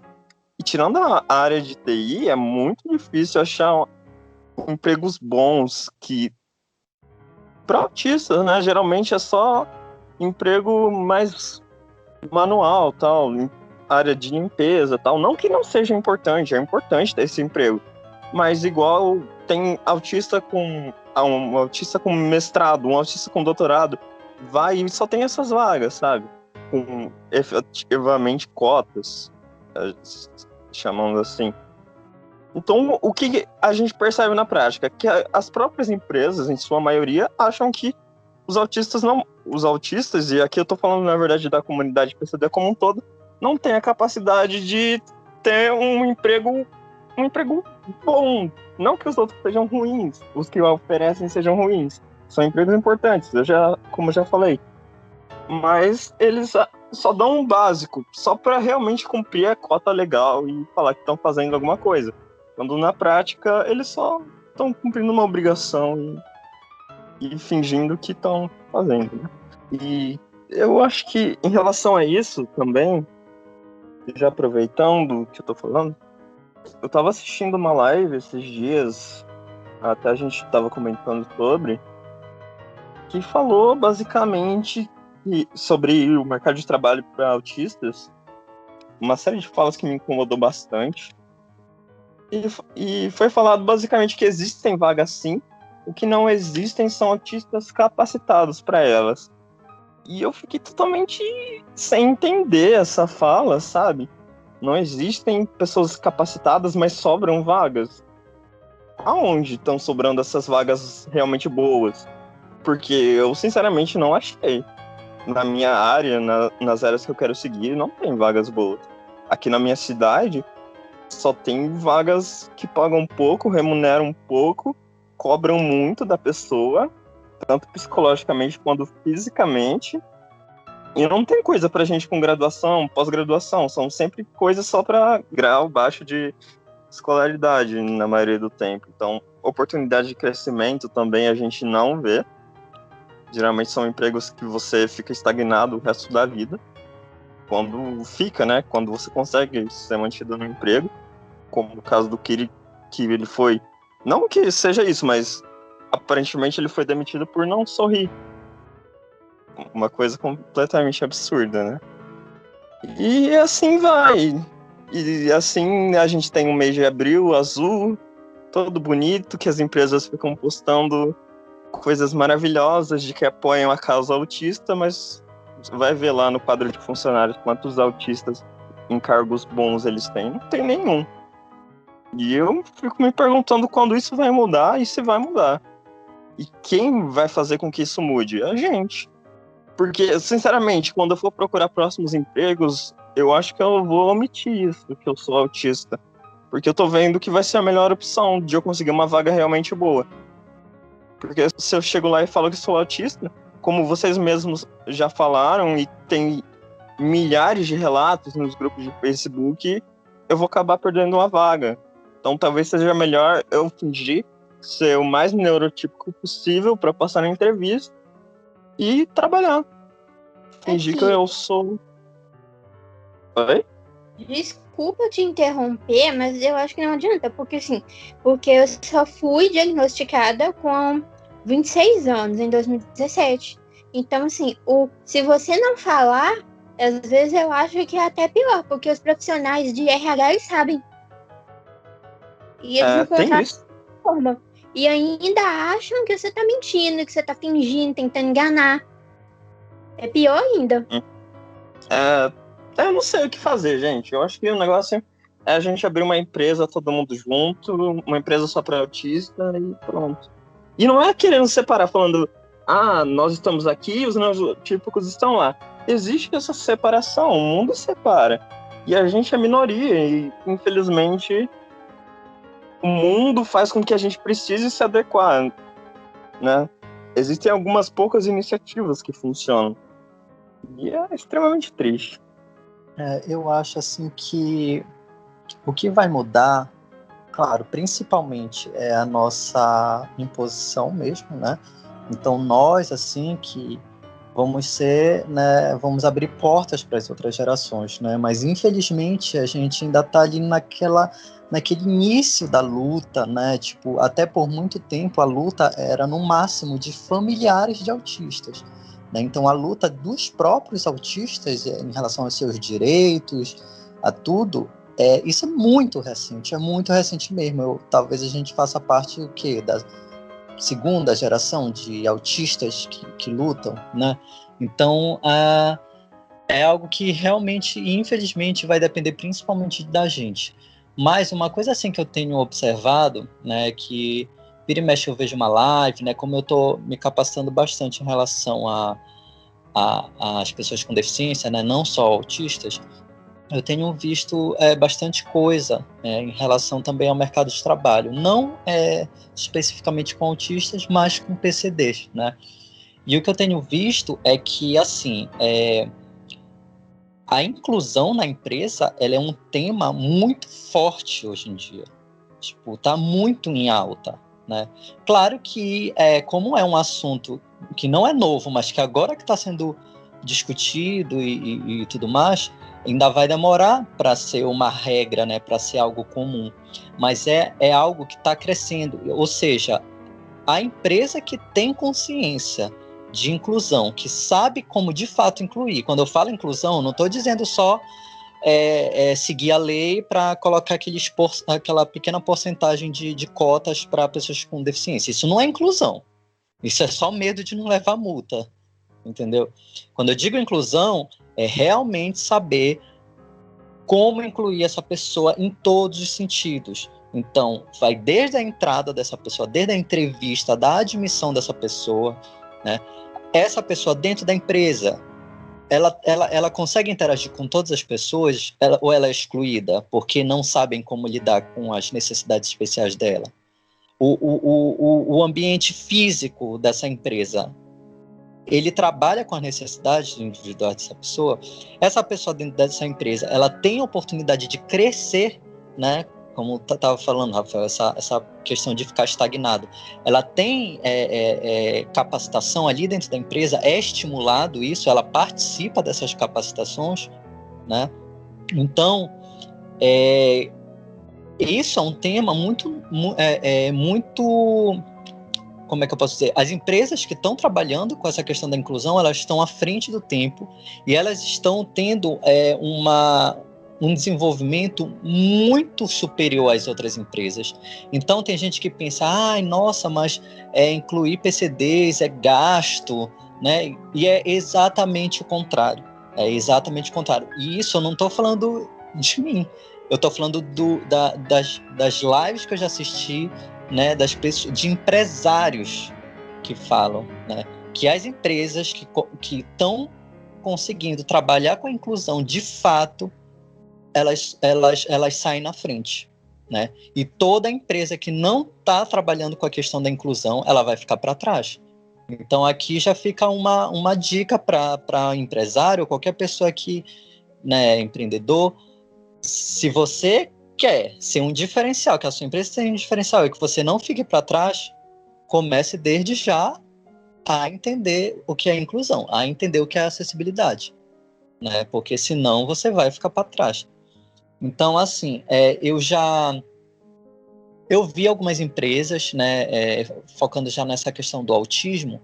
E tirando a área de TI, é muito difícil achar empregos bons que para autistas, né? Geralmente é só emprego mais manual, tal, área de limpeza, tal. Não que não seja importante, é importante ter esse emprego. Mas igual tem um autista com mestrado, um autista com doutorado, vai e só tem essas vagas, sabe? Com efetivamente cotas, chamando assim. Então, o que a gente percebe na prática? Que as próprias empresas, em sua maioria, acham que os autistas, e aqui eu tô falando, na verdade, da comunidade PCD como um todo, não têm a capacidade de ter um emprego bom. Não que os outros sejam ruins, os que oferecem sejam ruins. São empregos importantes, como eu já falei. Mas eles só dão um básico, só para realmente cumprir a cota legal e falar que estão fazendo alguma coisa. Quando na prática eles só estão cumprindo uma obrigação e fingindo que estão fazendo, né? E eu acho que em relação a isso também, já aproveitando o que eu tô falando, eu tava assistindo uma live esses dias, até a gente tava comentando sobre, que falou basicamente sobre o mercado de trabalho para autistas, uma série de falas que me incomodou bastante. E foi falado basicamente que existem vagas sim, o que não existem são autistas capacitados para elas. E eu fiquei totalmente sem entender essa fala, sabe? Não existem pessoas capacitadas, mas sobram vagas. Aonde estão sobrando essas vagas realmente boas? Porque eu, sinceramente, não achei. Na minha área, nas áreas que eu quero seguir, não tem vagas boas. Aqui na minha cidade, só tem vagas que pagam pouco, remuneram pouco, cobram muito da pessoa, tanto psicologicamente quanto fisicamente. E não tem coisa pra gente com graduação, pós-graduação. São sempre coisas só pra grau baixo de escolaridade, na maioria do tempo. Então, oportunidade de crescimento também a gente não vê. Geralmente são empregos que você fica estagnado o resto da vida. Quando fica, né? Quando você consegue ser mantido no emprego. Como no caso do Kiri, que ele foi... Não que seja isso, mas aparentemente ele foi demitido por não sorrir. Uma coisa completamente absurda, né? E assim vai. E assim a gente tem um mês de abril azul, todo bonito, que as empresas ficam postando coisas maravilhosas de que apoiam a causa autista, mas vai ver lá no quadro de funcionários quantos autistas em cargos bons eles têm. Não tem nenhum. E eu fico me perguntando quando isso vai mudar e se vai mudar. E quem vai fazer com que isso mude? A gente. Porque, sinceramente, quando eu for procurar próximos empregos, eu acho que eu vou omitir isso, que eu sou autista. Porque eu tô vendo que vai ser a melhor opção de eu conseguir uma vaga realmente boa. Porque se eu chego lá e falo que sou autista, como vocês mesmos já falaram, e tem milhares de relatos nos grupos de Facebook, eu vou acabar perdendo uma vaga. Então talvez seja melhor eu fingir ser o mais neurotípico possível para passar na entrevista e trabalhar. Fingir que eu sou... Oi? Diz desculpa te interromper, mas eu acho que não adianta, porque eu só fui diagnosticada com 26 anos, em 2017. Então, assim, se você não falar, às vezes eu acho que é até pior, porque os profissionais de RH, eles sabem. E eles não Tem colocaram isso. de forma. E ainda acham que você tá mentindo, que você tá fingindo, tentando enganar. É pior ainda. Eu não sei o que fazer, gente. Eu acho que o negócio é a gente abrir uma empresa, todo mundo junto, uma empresa só para autista e pronto. E não é querendo separar, falando, nós estamos aqui e os neurotípicos estão lá. Existe essa separação, o mundo separa. E a gente é minoria, e infelizmente o mundo faz com que a gente precise se adequar, né? Existem algumas poucas iniciativas que funcionam. E é extremamente triste. Eu acho assim que o que vai mudar, claro, principalmente é a nossa imposição mesmo, né? Então nós, assim, que vamos ser, né, vamos abrir portas para as outras gerações, né? Mas infelizmente a gente ainda está ali naquele início da luta, né? Tipo, até por muito tempo a luta era no máximo de familiares de autistas, né? Então a luta dos próprios autistas em relação aos seus direitos, a tudo, isso é muito recente mesmo. Talvez a gente faça parte o quê? Da segunda geração de autistas que lutam, né? Então, é algo que realmente, infelizmente, vai depender principalmente da gente. Mas uma coisa assim que eu tenho observado, né, que vira e mexe eu vejo uma live, né, como eu estou me capacitando bastante em relação às pessoas com deficiência, né, não só autistas, eu tenho visto bastante coisa em relação também ao mercado de trabalho, não especificamente com autistas, mas com PCDs, né? E o que eu tenho visto é que, assim, a inclusão na empresa, ela é um tema muito forte hoje em dia. Tipo, tá muito em alta, né? Claro que, como é um assunto que não é novo, mas que agora que está sendo discutido e tudo mais, ainda vai demorar para ser uma regra, né? Para ser algo comum. Mas é algo que está crescendo. Ou seja, a empresa que tem consciência de inclusão, que sabe como de fato incluir. Quando eu falo inclusão, não estou dizendo só seguir a lei para colocar aquela pequena porcentagem de cotas para pessoas com deficiência. Isso não é inclusão. Isso é só medo de não levar multa, entendeu? Quando eu digo inclusão, é realmente saber como incluir essa pessoa em todos os sentidos. Então, vai desde a entrada dessa pessoa, desde a entrevista, da admissão dessa pessoa, né? Essa pessoa dentro da empresa, ela consegue interagir com todas as pessoas, ou ela é excluída porque não sabem como lidar com as necessidades especiais dela? O ambiente físico dessa empresa, ele trabalha com as necessidades individuais dessa pessoa? Essa pessoa dentro dessa empresa, ela tem a oportunidade de crescer, né? Como estava falando, Rafael, essa questão de ficar estagnado. Ela tem capacitação ali dentro da empresa, é estimulado isso, ela participa dessas capacitações, né? Então, isso é um tema muito, como é que eu posso dizer? As empresas que estão trabalhando com essa questão da inclusão, elas estão à frente do tempo e elas estão tendo um desenvolvimento muito superior às outras empresas. Então, tem gente que pensa, nossa, mas incluir PCDs é gasto, né? E é exatamente o contrário. É exatamente o contrário. E isso eu não estou falando de mim. Eu estou falando das lives que eu já assisti, né, das pessoas, de empresários que falam, né, que as empresas que estão conseguindo trabalhar com a inclusão de fato, elas saem na frente, né? E toda empresa que não está trabalhando com a questão da inclusão, ela vai ficar para trás. Então aqui já fica uma dica para empresário, qualquer pessoa que, né, empreendedor, se você quer ser um diferencial, que a sua empresa seja um diferencial e que você não fique para trás, comece desde já a entender o que é inclusão, a entender o que é acessibilidade, né? Porque senão você vai ficar para trás. Então, assim, eu vi algumas empresas, né, focando já nessa questão do autismo,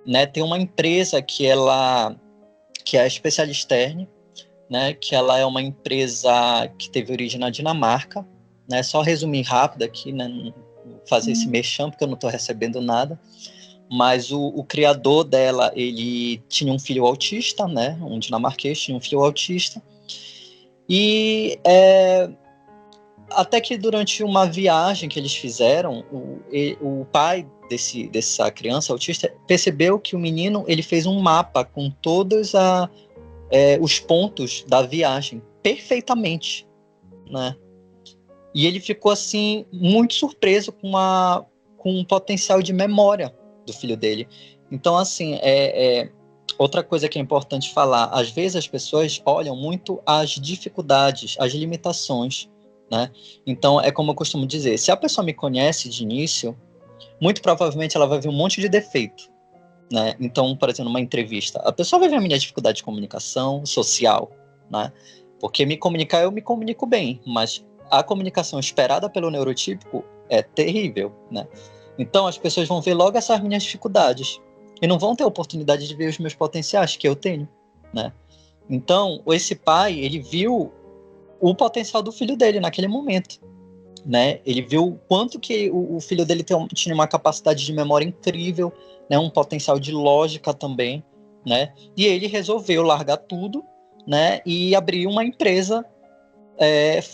né, tem uma empresa que é a Specialisterne, né, que ela é uma empresa que teve origem na Dinamarca, né, só resumir rápido aqui, né, não fazer esse merchan, porque eu não estou recebendo nada, mas o criador dela, ele tinha um filho autista, né, um dinamarquês tinha um filho autista, e até que durante uma viagem que eles fizeram, o pai dessa criança autista percebeu que o menino ele fez um mapa com todos os pontos da viagem perfeitamente, né? E ele ficou assim muito surpreso com o potencial de memória do filho dele. Então, assim, outra coisa que é importante falar, às vezes as pessoas olham muito as dificuldades, as limitações, né? Então, é como eu costumo dizer, se a pessoa me conhece de início, muito provavelmente ela vai ver um monte de defeito, né? Então, por exemplo, numa entrevista, a pessoa vai ver a minha dificuldade de comunicação social, né? Porque me comunicar, eu me comunico bem, mas a comunicação esperada pelo neurotípico é terrível, né? Então, as pessoas vão ver logo essas minhas dificuldades e não vão ter oportunidade de ver os meus potenciais que eu tenho, né? Então, esse pai, ele viu o potencial do filho dele naquele momento, né? Ele viu o quanto que o filho dele tinha uma capacidade de memória incrível, né? Um potencial de lógica também, né? E ele resolveu largar tudo, né? E abrir uma empresa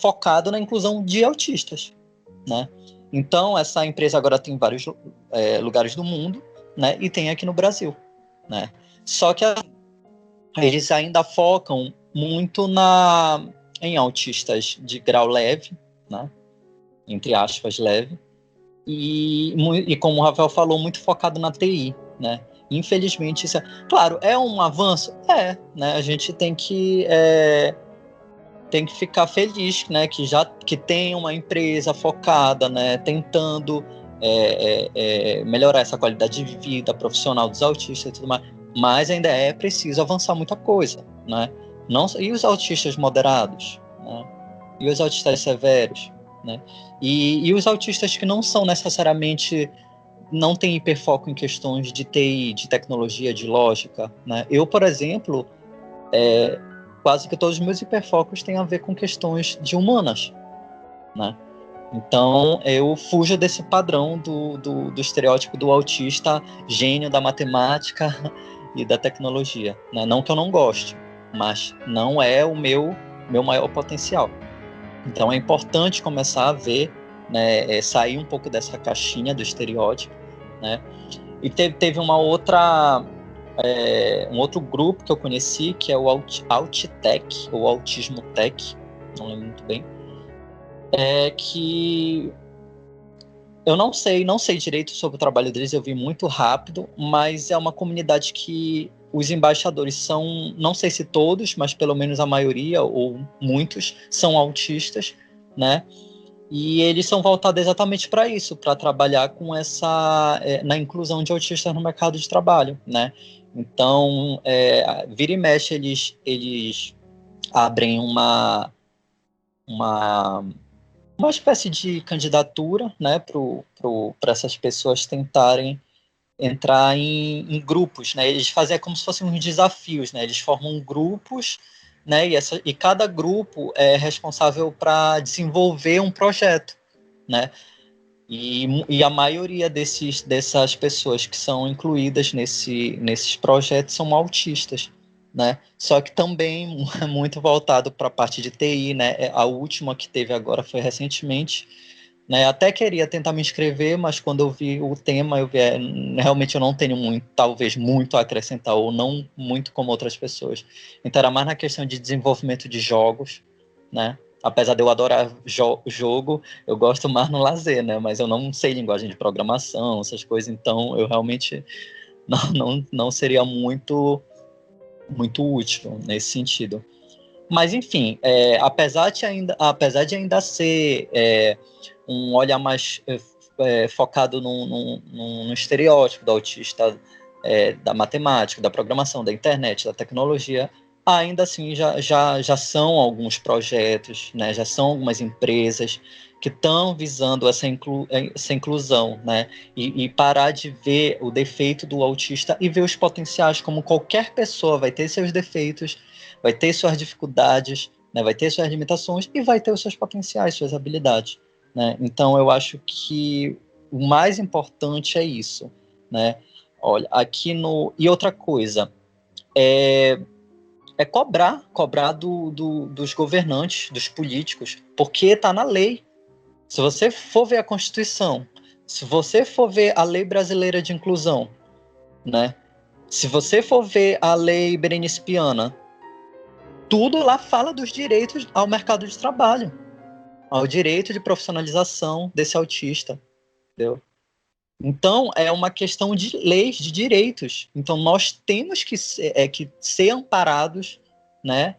focada na inclusão de autistas, né? Então, essa empresa agora tem vários lugares do mundo, né? E tem aqui no Brasil, né? Só que eles ainda focam muito em autistas de grau leve, né? Entre aspas, leve, e como o Rafael falou, muito focado na TI, né? Infelizmente, isso claro, é um avanço? Né? A gente tem que ficar feliz, né? Que tem uma empresa focada, né? Tentando melhorar essa qualidade de vida profissional dos autistas e tudo mais, mas ainda é preciso avançar muita coisa, né? E os autistas moderados, né? E os autistas severos, né? E os autistas que não são necessariamente, não têm hiperfoco em questões de TI, de tecnologia, de lógica, né? Eu, por exemplo, quase que todos os meus hiperfocos têm a ver com questões de humanas, né? Então, eu fujo desse padrão do estereótipo do autista gênio da matemática e da tecnologia, né? Não que eu não goste, mas não é o meu maior potencial. Então, é importante começar a ver, né, sair um pouco dessa caixinha do estereótipo, né? E teve um outro grupo que eu conheci, que é o Auttech, ou Autismo Tech, não lembro muito bem, que eu não sei direito sobre o trabalho deles, eu vi muito rápido, mas é uma comunidade que os embaixadores são, não sei se todos, mas pelo menos a maioria, ou muitos, são autistas, né? E eles são voltados exatamente para isso, para trabalhar com na inclusão de autistas no mercado de trabalho, né? Então, vira e mexe, eles abrem uma espécie de candidatura, né, para essas pessoas tentarem entrar em grupos, né? Eles fazem como se fossem uns desafios, né? Eles formam grupos, né? E cada grupo é responsável para desenvolver um projeto, né? E a maioria dessas pessoas que são incluídas nesses projetos são autistas, né? Só que também é muito voltado para a parte de TI, né? A última que teve agora foi recentemente, né? Até queria tentar me inscrever, mas quando eu vi o tema, eu vi, realmente eu não tenho talvez muito a acrescentar, ou não muito como outras pessoas. Então era mais na questão de desenvolvimento de jogos, né? Apesar de eu adorar jogo, eu gosto mais no lazer, né? Mas eu não sei linguagem de programação, essas coisas, então eu realmente não seria muito útil nesse sentido. Mas, enfim, apesar de ainda ser um olhar mais focado no estereótipo do autista, da matemática, da programação, da internet, da tecnologia, ainda assim já são alguns projetos, né? Já são algumas empresas que estão visando essa inclusão, né? E parar de ver o defeito do autista e ver os potenciais, como qualquer pessoa vai ter seus defeitos, vai ter suas dificuldades, né? Vai ter suas limitações e vai ter os seus potenciais, suas habilidades, né? Então eu acho que o mais importante é isso, né? Olha, e outra coisa, é cobrar dos governantes, dos políticos, porque está na lei. Se você for ver a Constituição, se você for ver a Lei Brasileira de Inclusão, né? Se você for ver a Lei Berenice Piana, tudo lá fala dos direitos ao mercado de trabalho, ao direito de profissionalização desse autista, entendeu? Então, é uma questão de leis, de direitos. Então, nós temos que ser amparados, né,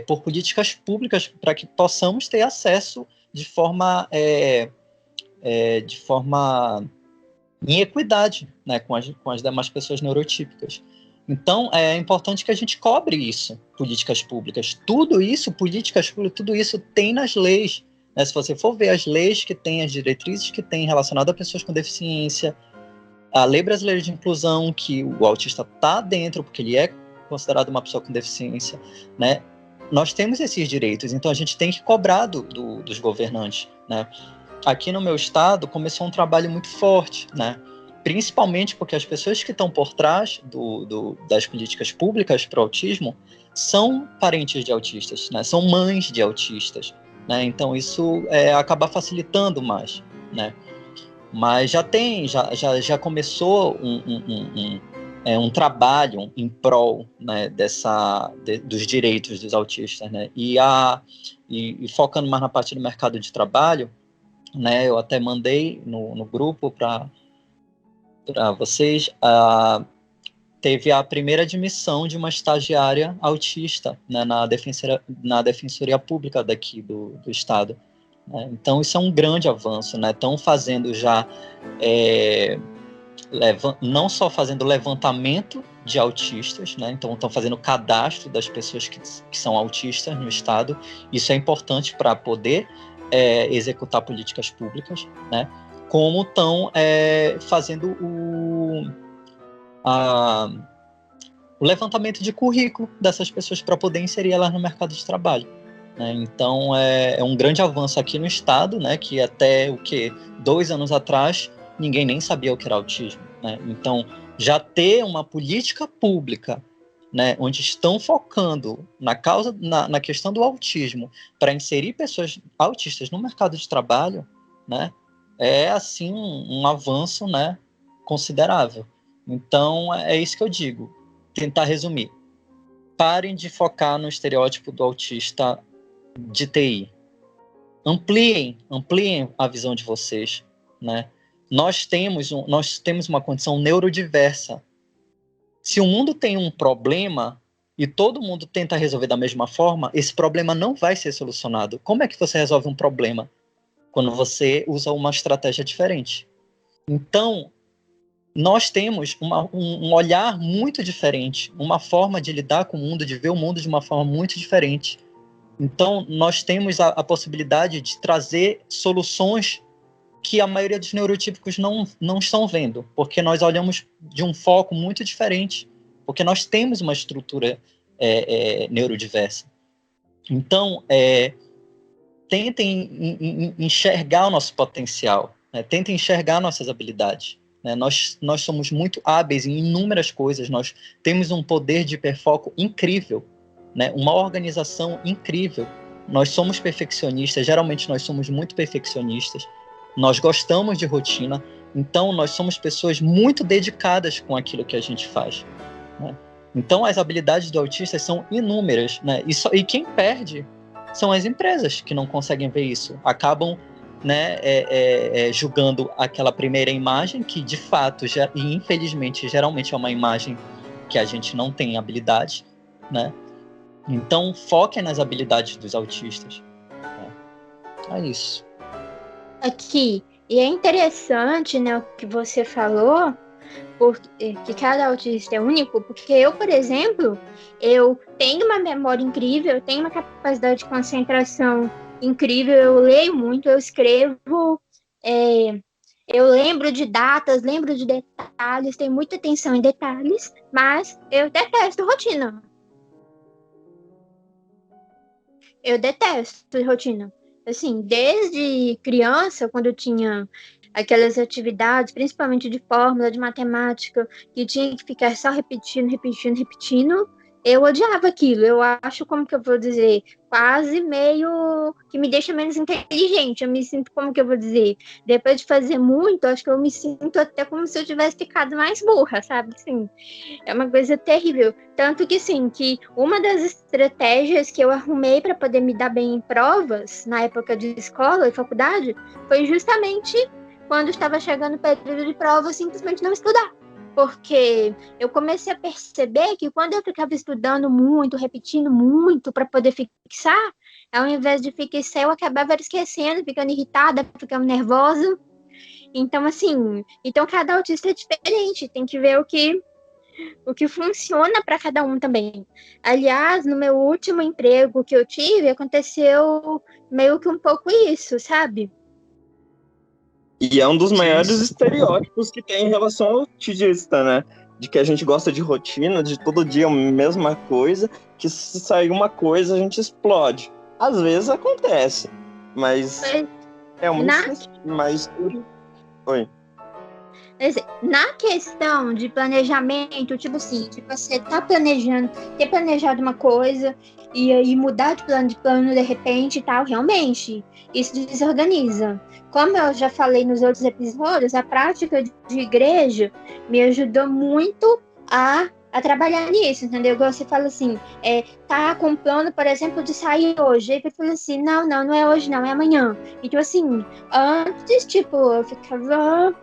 por políticas públicas para que possamos ter acesso de forma em equidade, né, com as demais pessoas neurotípicas. Então, é importante que a gente cobre isso, políticas públicas. Tudo isso, políticas públicas, tudo isso tem nas leis. Né? Se você for ver as leis que tem, as diretrizes que tem relacionadas a pessoas com deficiência, a Lei Brasileira de Inclusão, que o autista está dentro, porque ele é considerado uma pessoa com deficiência, né? Nós temos esses direitos, então a gente tem que cobrar dos governantes, né? Aqui no meu estado começou um trabalho muito forte, né? Principalmente porque as pessoas que estão por trás das políticas públicas para o autismo são parentes de autistas, né? São mães de autistas, né? Então isso acaba facilitando mais, né? Mas já começou um trabalho em prol, né, dos direitos dos autistas, né? E focando mais na parte do mercado de trabalho, né? Eu até mandei no grupo para vocês. Teve a primeira admissão de uma estagiária autista, né, na Defensoria Pública daqui do estado. Né? Então, isso é um grande avanço. Né? Estão fazendo já, não só fazendo levantamento de autistas, né? Então estão fazendo cadastro das pessoas que são autistas no estado. Isso é importante para poder executar políticas públicas, né? Como estão fazendo o levantamento de currículo dessas pessoas para poder inserir elas no mercado de trabalho. Né? Então, é um grande avanço aqui no estado, né? Que até 2 anos atrás, ninguém nem sabia o que era autismo. Né? Então, já ter uma política pública, né, onde estão focando na questão do autismo para inserir pessoas autistas no mercado de trabalho, né, é assim um avanço, né, considerável. Então, é isso que eu digo. Tentar resumir. Parem de focar no estereótipo do autista de TI. Ampliem a visão de vocês, né? Nós temos uma condição neurodiversa. Se o mundo tem um problema e todo mundo tenta resolver da mesma forma, esse problema não vai ser solucionado. Como é que você resolve um problema quando você usa uma estratégia diferente? Então, nós temos um olhar muito diferente, uma forma de lidar com o mundo, de ver o mundo de uma forma muito diferente. Então, nós temos a possibilidade de trazer soluções que a maioria dos neurotípicos não estão vendo, porque nós olhamos de um foco muito diferente, porque nós temos uma estrutura neurodiversa. Então, tentem enxergar o nosso potencial, né? Tentem enxergar nossas habilidades. Né? Nós somos muito hábeis em inúmeras coisas, nós temos um poder de hiperfoco incrível, né? Uma organização incrível. Nós somos perfeccionistas, geralmente nós somos muito perfeccionistas, nós gostamos de rotina, então nós somos pessoas muito dedicadas com aquilo que a gente faz. Né? Então as habilidades do autista são inúmeras, né? E quem perde são as empresas que não conseguem ver isso, acabam, né, julgando aquela primeira imagem que de fato, e infelizmente, geralmente é uma imagem que a gente não tem habilidade, né? Então foquem nas habilidades dos autistas. Né? É isso. Aqui, e é interessante, né, o que você falou, que cada autista é único, porque eu, por exemplo, eu tenho uma memória incrível, eu tenho uma capacidade de concentração incrível, eu leio muito, eu escrevo, eu lembro de datas, lembro de detalhes, tenho muita atenção em detalhes, mas eu detesto rotina. Eu detesto rotina. Assim, desde criança, quando eu tinha aquelas atividades, principalmente de fórmula, de matemática, que tinha que ficar só repetindo, repetindo, repetindo, eu odiava aquilo. Eu acho, como que eu vou dizer, quase meio que me deixa menos inteligente. Eu me sinto, como que eu vou dizer, depois de fazer muito, acho que eu me sinto até como se eu tivesse ficado mais burra, sabe? Assim, é uma coisa terrível. Tanto que, sim, que uma das estratégias que eu arrumei para poder me dar bem em provas, na época de escola e faculdade, foi justamente quando estava chegando o período de prova, simplesmente não estudar. Porque eu comecei a perceber que quando eu ficava estudando muito, repetindo muito para poder fixar, ao invés de fixar, eu acabava esquecendo, ficando irritada, ficando nervosa. Então, assim, cada autista é diferente, tem que ver o que funciona para cada um também. Aliás, no meu último emprego que eu tive, aconteceu meio que um pouco isso, sabe? E é um dos maiores estereótipos que tem em relação ao autista, né? De que a gente gosta de rotina, de todo dia a mesma coisa, que se sair uma coisa a gente explode. Às vezes acontece, mas é muito Na mais. Oi. Na questão de planejamento, tipo assim, de você tá planejando, ter planejado uma coisa e aí mudar de plano de repente e tal, realmente, isso desorganiza. Como eu já falei nos outros episódios, a prática de igreja me ajudou muito a trabalhar nisso, entendeu? Igual você fala assim, tá com plano, por exemplo, de sair hoje. Aí eu falo assim, não é hoje, não, é amanhã. Então, assim, antes, tipo, eu ficava.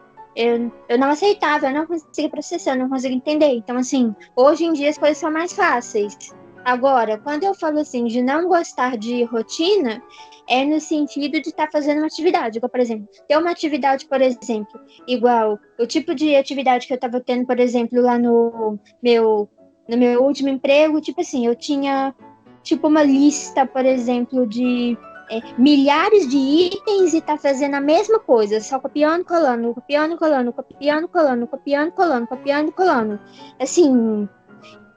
Eu não aceitava, eu não conseguia processar, eu não conseguia entender. Então, assim, hoje em dia as coisas são mais fáceis. Agora, quando eu falo assim de não gostar de rotina, é no sentido de estar fazendo uma atividade. Igual, por exemplo, ter uma atividade, por exemplo, igual o tipo de atividade que eu estava tendo, por exemplo, lá no meu último emprego, tipo assim, eu tinha tipo uma lista, por exemplo, de milhares de itens e tá fazendo a mesma coisa, só copiando, colando, copiando, colando, copiando, colando, copiando, colando, copiando, colando. Assim,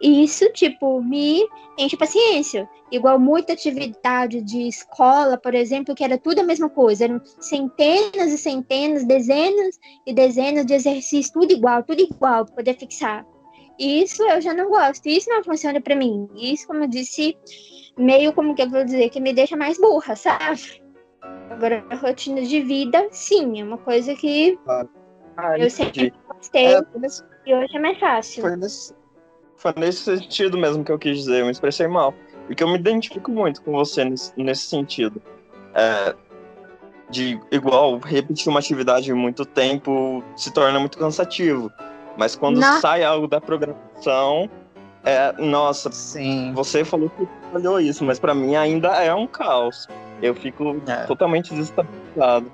isso, tipo, me enche paciência. Igual muita atividade de escola, por exemplo, que era tudo a mesma coisa. Eram centenas e centenas, dezenas e dezenas de exercícios, tudo igual, para poder fixar. Isso eu já não gosto. Isso não funciona para mim. Isso, como eu disse, meio como que eu vou dizer, que me deixa mais burra, sabe? Agora, a rotina de vida, sim, é uma coisa que eu sempre gostei e hoje é mais fácil. Foi nesse sentido mesmo que eu quis dizer, eu me expressei mal. Porque eu me identifico muito com você nesse sentido. De igual, repetir uma atividade muito tempo se torna muito cansativo. Mas quando sai algo da programação, nossa, Sim. Você falou que olhou isso, mas pra mim ainda é um caos. Eu fico totalmente desestabilizado.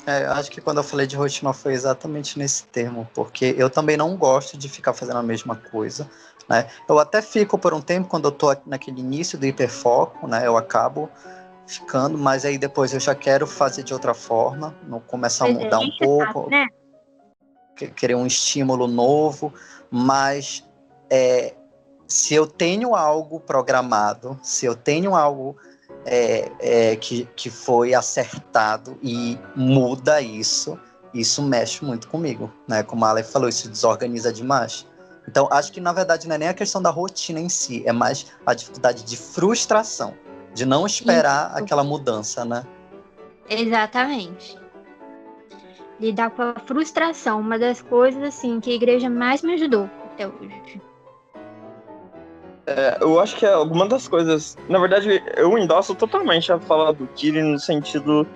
Eu acho que quando eu falei de rotina foi exatamente nesse termo, porque eu também não gosto de ficar fazendo a mesma coisa, né? Eu até fico por um tempo quando eu tô naquele início do hiperfoco, né? Eu acabo ficando, mas aí depois eu já quero fazer de outra forma, não começar a mudar um pouco, né? Querer um estímulo novo, mas se eu tenho algo programado, se eu tenho algo que foi acertado e muda isso mexe muito comigo, né? Como a Ale falou, isso desorganiza demais. Então, acho que, na verdade, não é nem a questão da rotina em si, é mais a dificuldade de frustração, de não esperar aquela mudança, né? Exatamente. Lidar com a frustração, uma das coisas, assim, que a igreja mais me ajudou até hoje. Eu acho que é alguma das coisas... Na verdade, eu endosso totalmente a fala do Kiri no sentido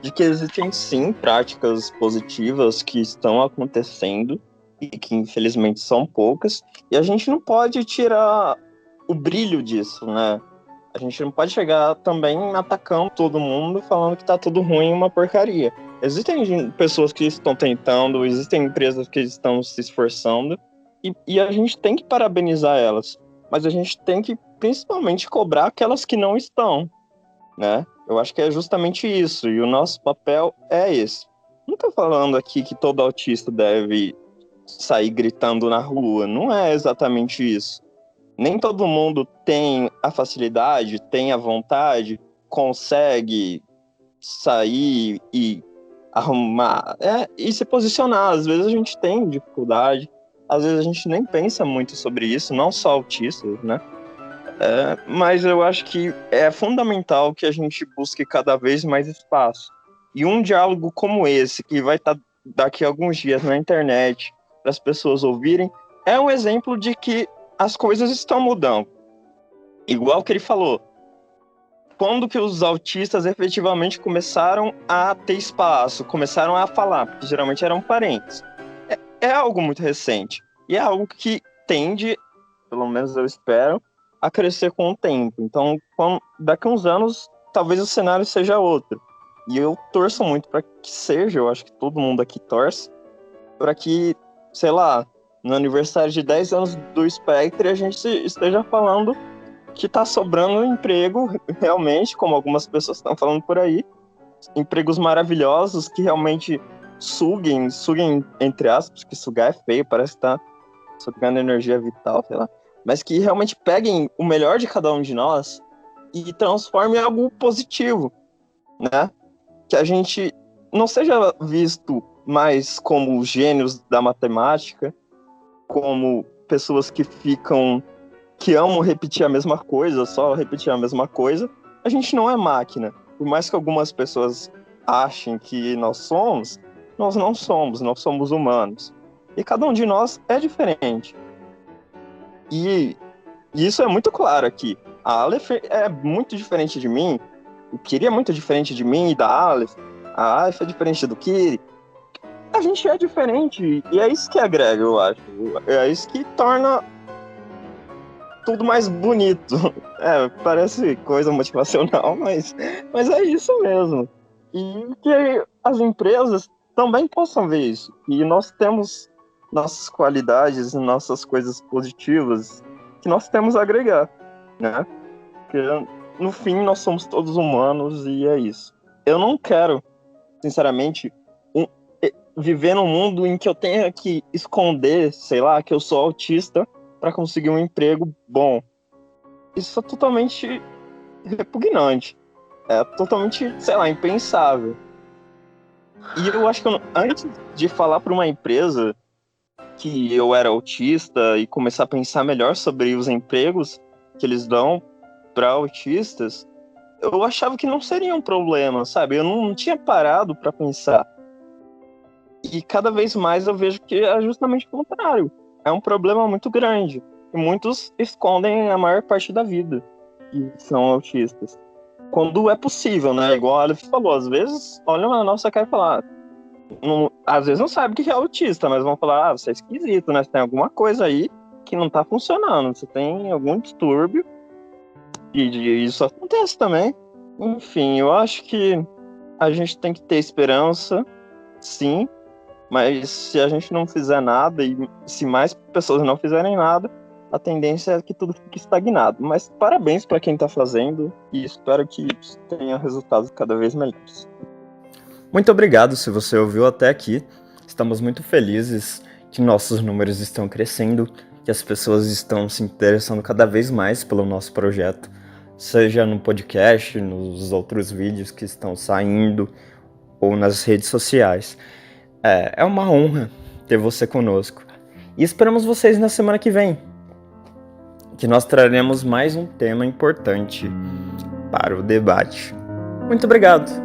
de que existem, sim, práticas positivas que estão acontecendo e que, infelizmente, são poucas. E a gente não pode tirar o brilho disso, né? A gente não pode chegar também atacando todo mundo, falando que tá tudo ruim, uma porcaria. Existem pessoas que estão tentando, existem empresas que estão se esforçando, e a gente tem que parabenizar elas. Mas a gente tem que, principalmente, cobrar aquelas que não estão, né? Eu acho que é justamente isso, e o nosso papel é esse. Não tô falando aqui que todo autista deve sair gritando na rua, não é exatamente isso. Nem todo mundo tem a facilidade, tem a vontade, consegue sair e arrumar, e se posicionar. Às vezes a gente tem dificuldade, às vezes a gente nem pensa muito sobre isso, não só autistas, né? Mas eu acho que é fundamental que a gente busque cada vez mais espaço. E um diálogo como esse, que vai estar daqui a alguns dias na internet, para as pessoas ouvirem, é um exemplo de que as coisas estão mudando. Igual que ele falou, quando que os autistas efetivamente começaram a ter espaço, começaram a falar, porque geralmente eram parentes. É algo muito recente. E é algo que tende, pelo menos eu espero, a crescer com o tempo. Então, daqui a uns anos, talvez o cenário seja outro. E eu torço muito para que seja, eu acho que todo mundo aqui torce, para que, sei lá, no aniversário de 10 anos do Spectre, a gente esteja falando que está sobrando emprego, realmente, como algumas pessoas estão falando por aí, empregos maravilhosos que realmente suguem, entre aspas, que sugar é feio, parece que tá sugando energia vital, sei lá, mas que realmente peguem o melhor de cada um de nós e transformem em algo positivo, né? Que a gente não seja visto mais como gênios da matemática, como pessoas que amam repetir a mesma coisa, só repetir a mesma coisa. A gente não é máquina. Por mais que algumas pessoas achem que nós somos, nós não somos, nós somos humanos. E cada um de nós é diferente. E isso é muito claro aqui. A Aleph é muito diferente de mim, o Kiri é muito diferente de mim e da Aleph, a Aleph é diferente do Kiri. A gente é diferente, e é isso que agrega, eu acho. É isso que torna tudo mais bonito. Parece coisa motivacional, mas é isso mesmo. E que as empresas também possam ver isso. E nós temos nossas qualidades, nossas coisas positivas que nós temos a agregar, né? Porque, no fim, nós somos todos humanos e é isso. Eu não quero, sinceramente, viver num mundo em que eu tenha que esconder, sei lá, que eu sou autista para conseguir um emprego bom. Isso é totalmente repugnante. É totalmente, sei lá, impensável. E eu acho que antes de falar para uma empresa que eu era autista e começar a pensar melhor sobre os empregos que eles dão para autistas, eu achava que não seria um problema, sabe? Eu não tinha parado para pensar. E cada vez mais eu vejo que é justamente o contrário. É um problema muito grande. E muitos escondem a maior parte da vida que são autistas. Quando é possível, né? Igual a Aleph falou, às vezes olham na nossa cara e falam, às vezes não sabe o que é autista, mas vão falar, você é esquisito, né? Você tem alguma coisa aí que não tá funcionando, você tem algum distúrbio, e isso acontece também. Enfim, eu acho que a gente tem que ter esperança, sim, mas se a gente não fizer nada e se mais pessoas não fizerem nada, a tendência é que tudo fique estagnado. Mas parabéns para quem está fazendo e espero que tenha resultados cada vez melhores. Muito obrigado se você ouviu até aqui. Estamos muito felizes que nossos números estão crescendo, que as pessoas estão se interessando cada vez mais pelo nosso projeto, seja no podcast, nos outros vídeos que estão saindo ou nas redes sociais. É uma honra ter você conosco. E esperamos vocês na semana que vem, que nós traremos mais um tema importante para o debate. Muito obrigado!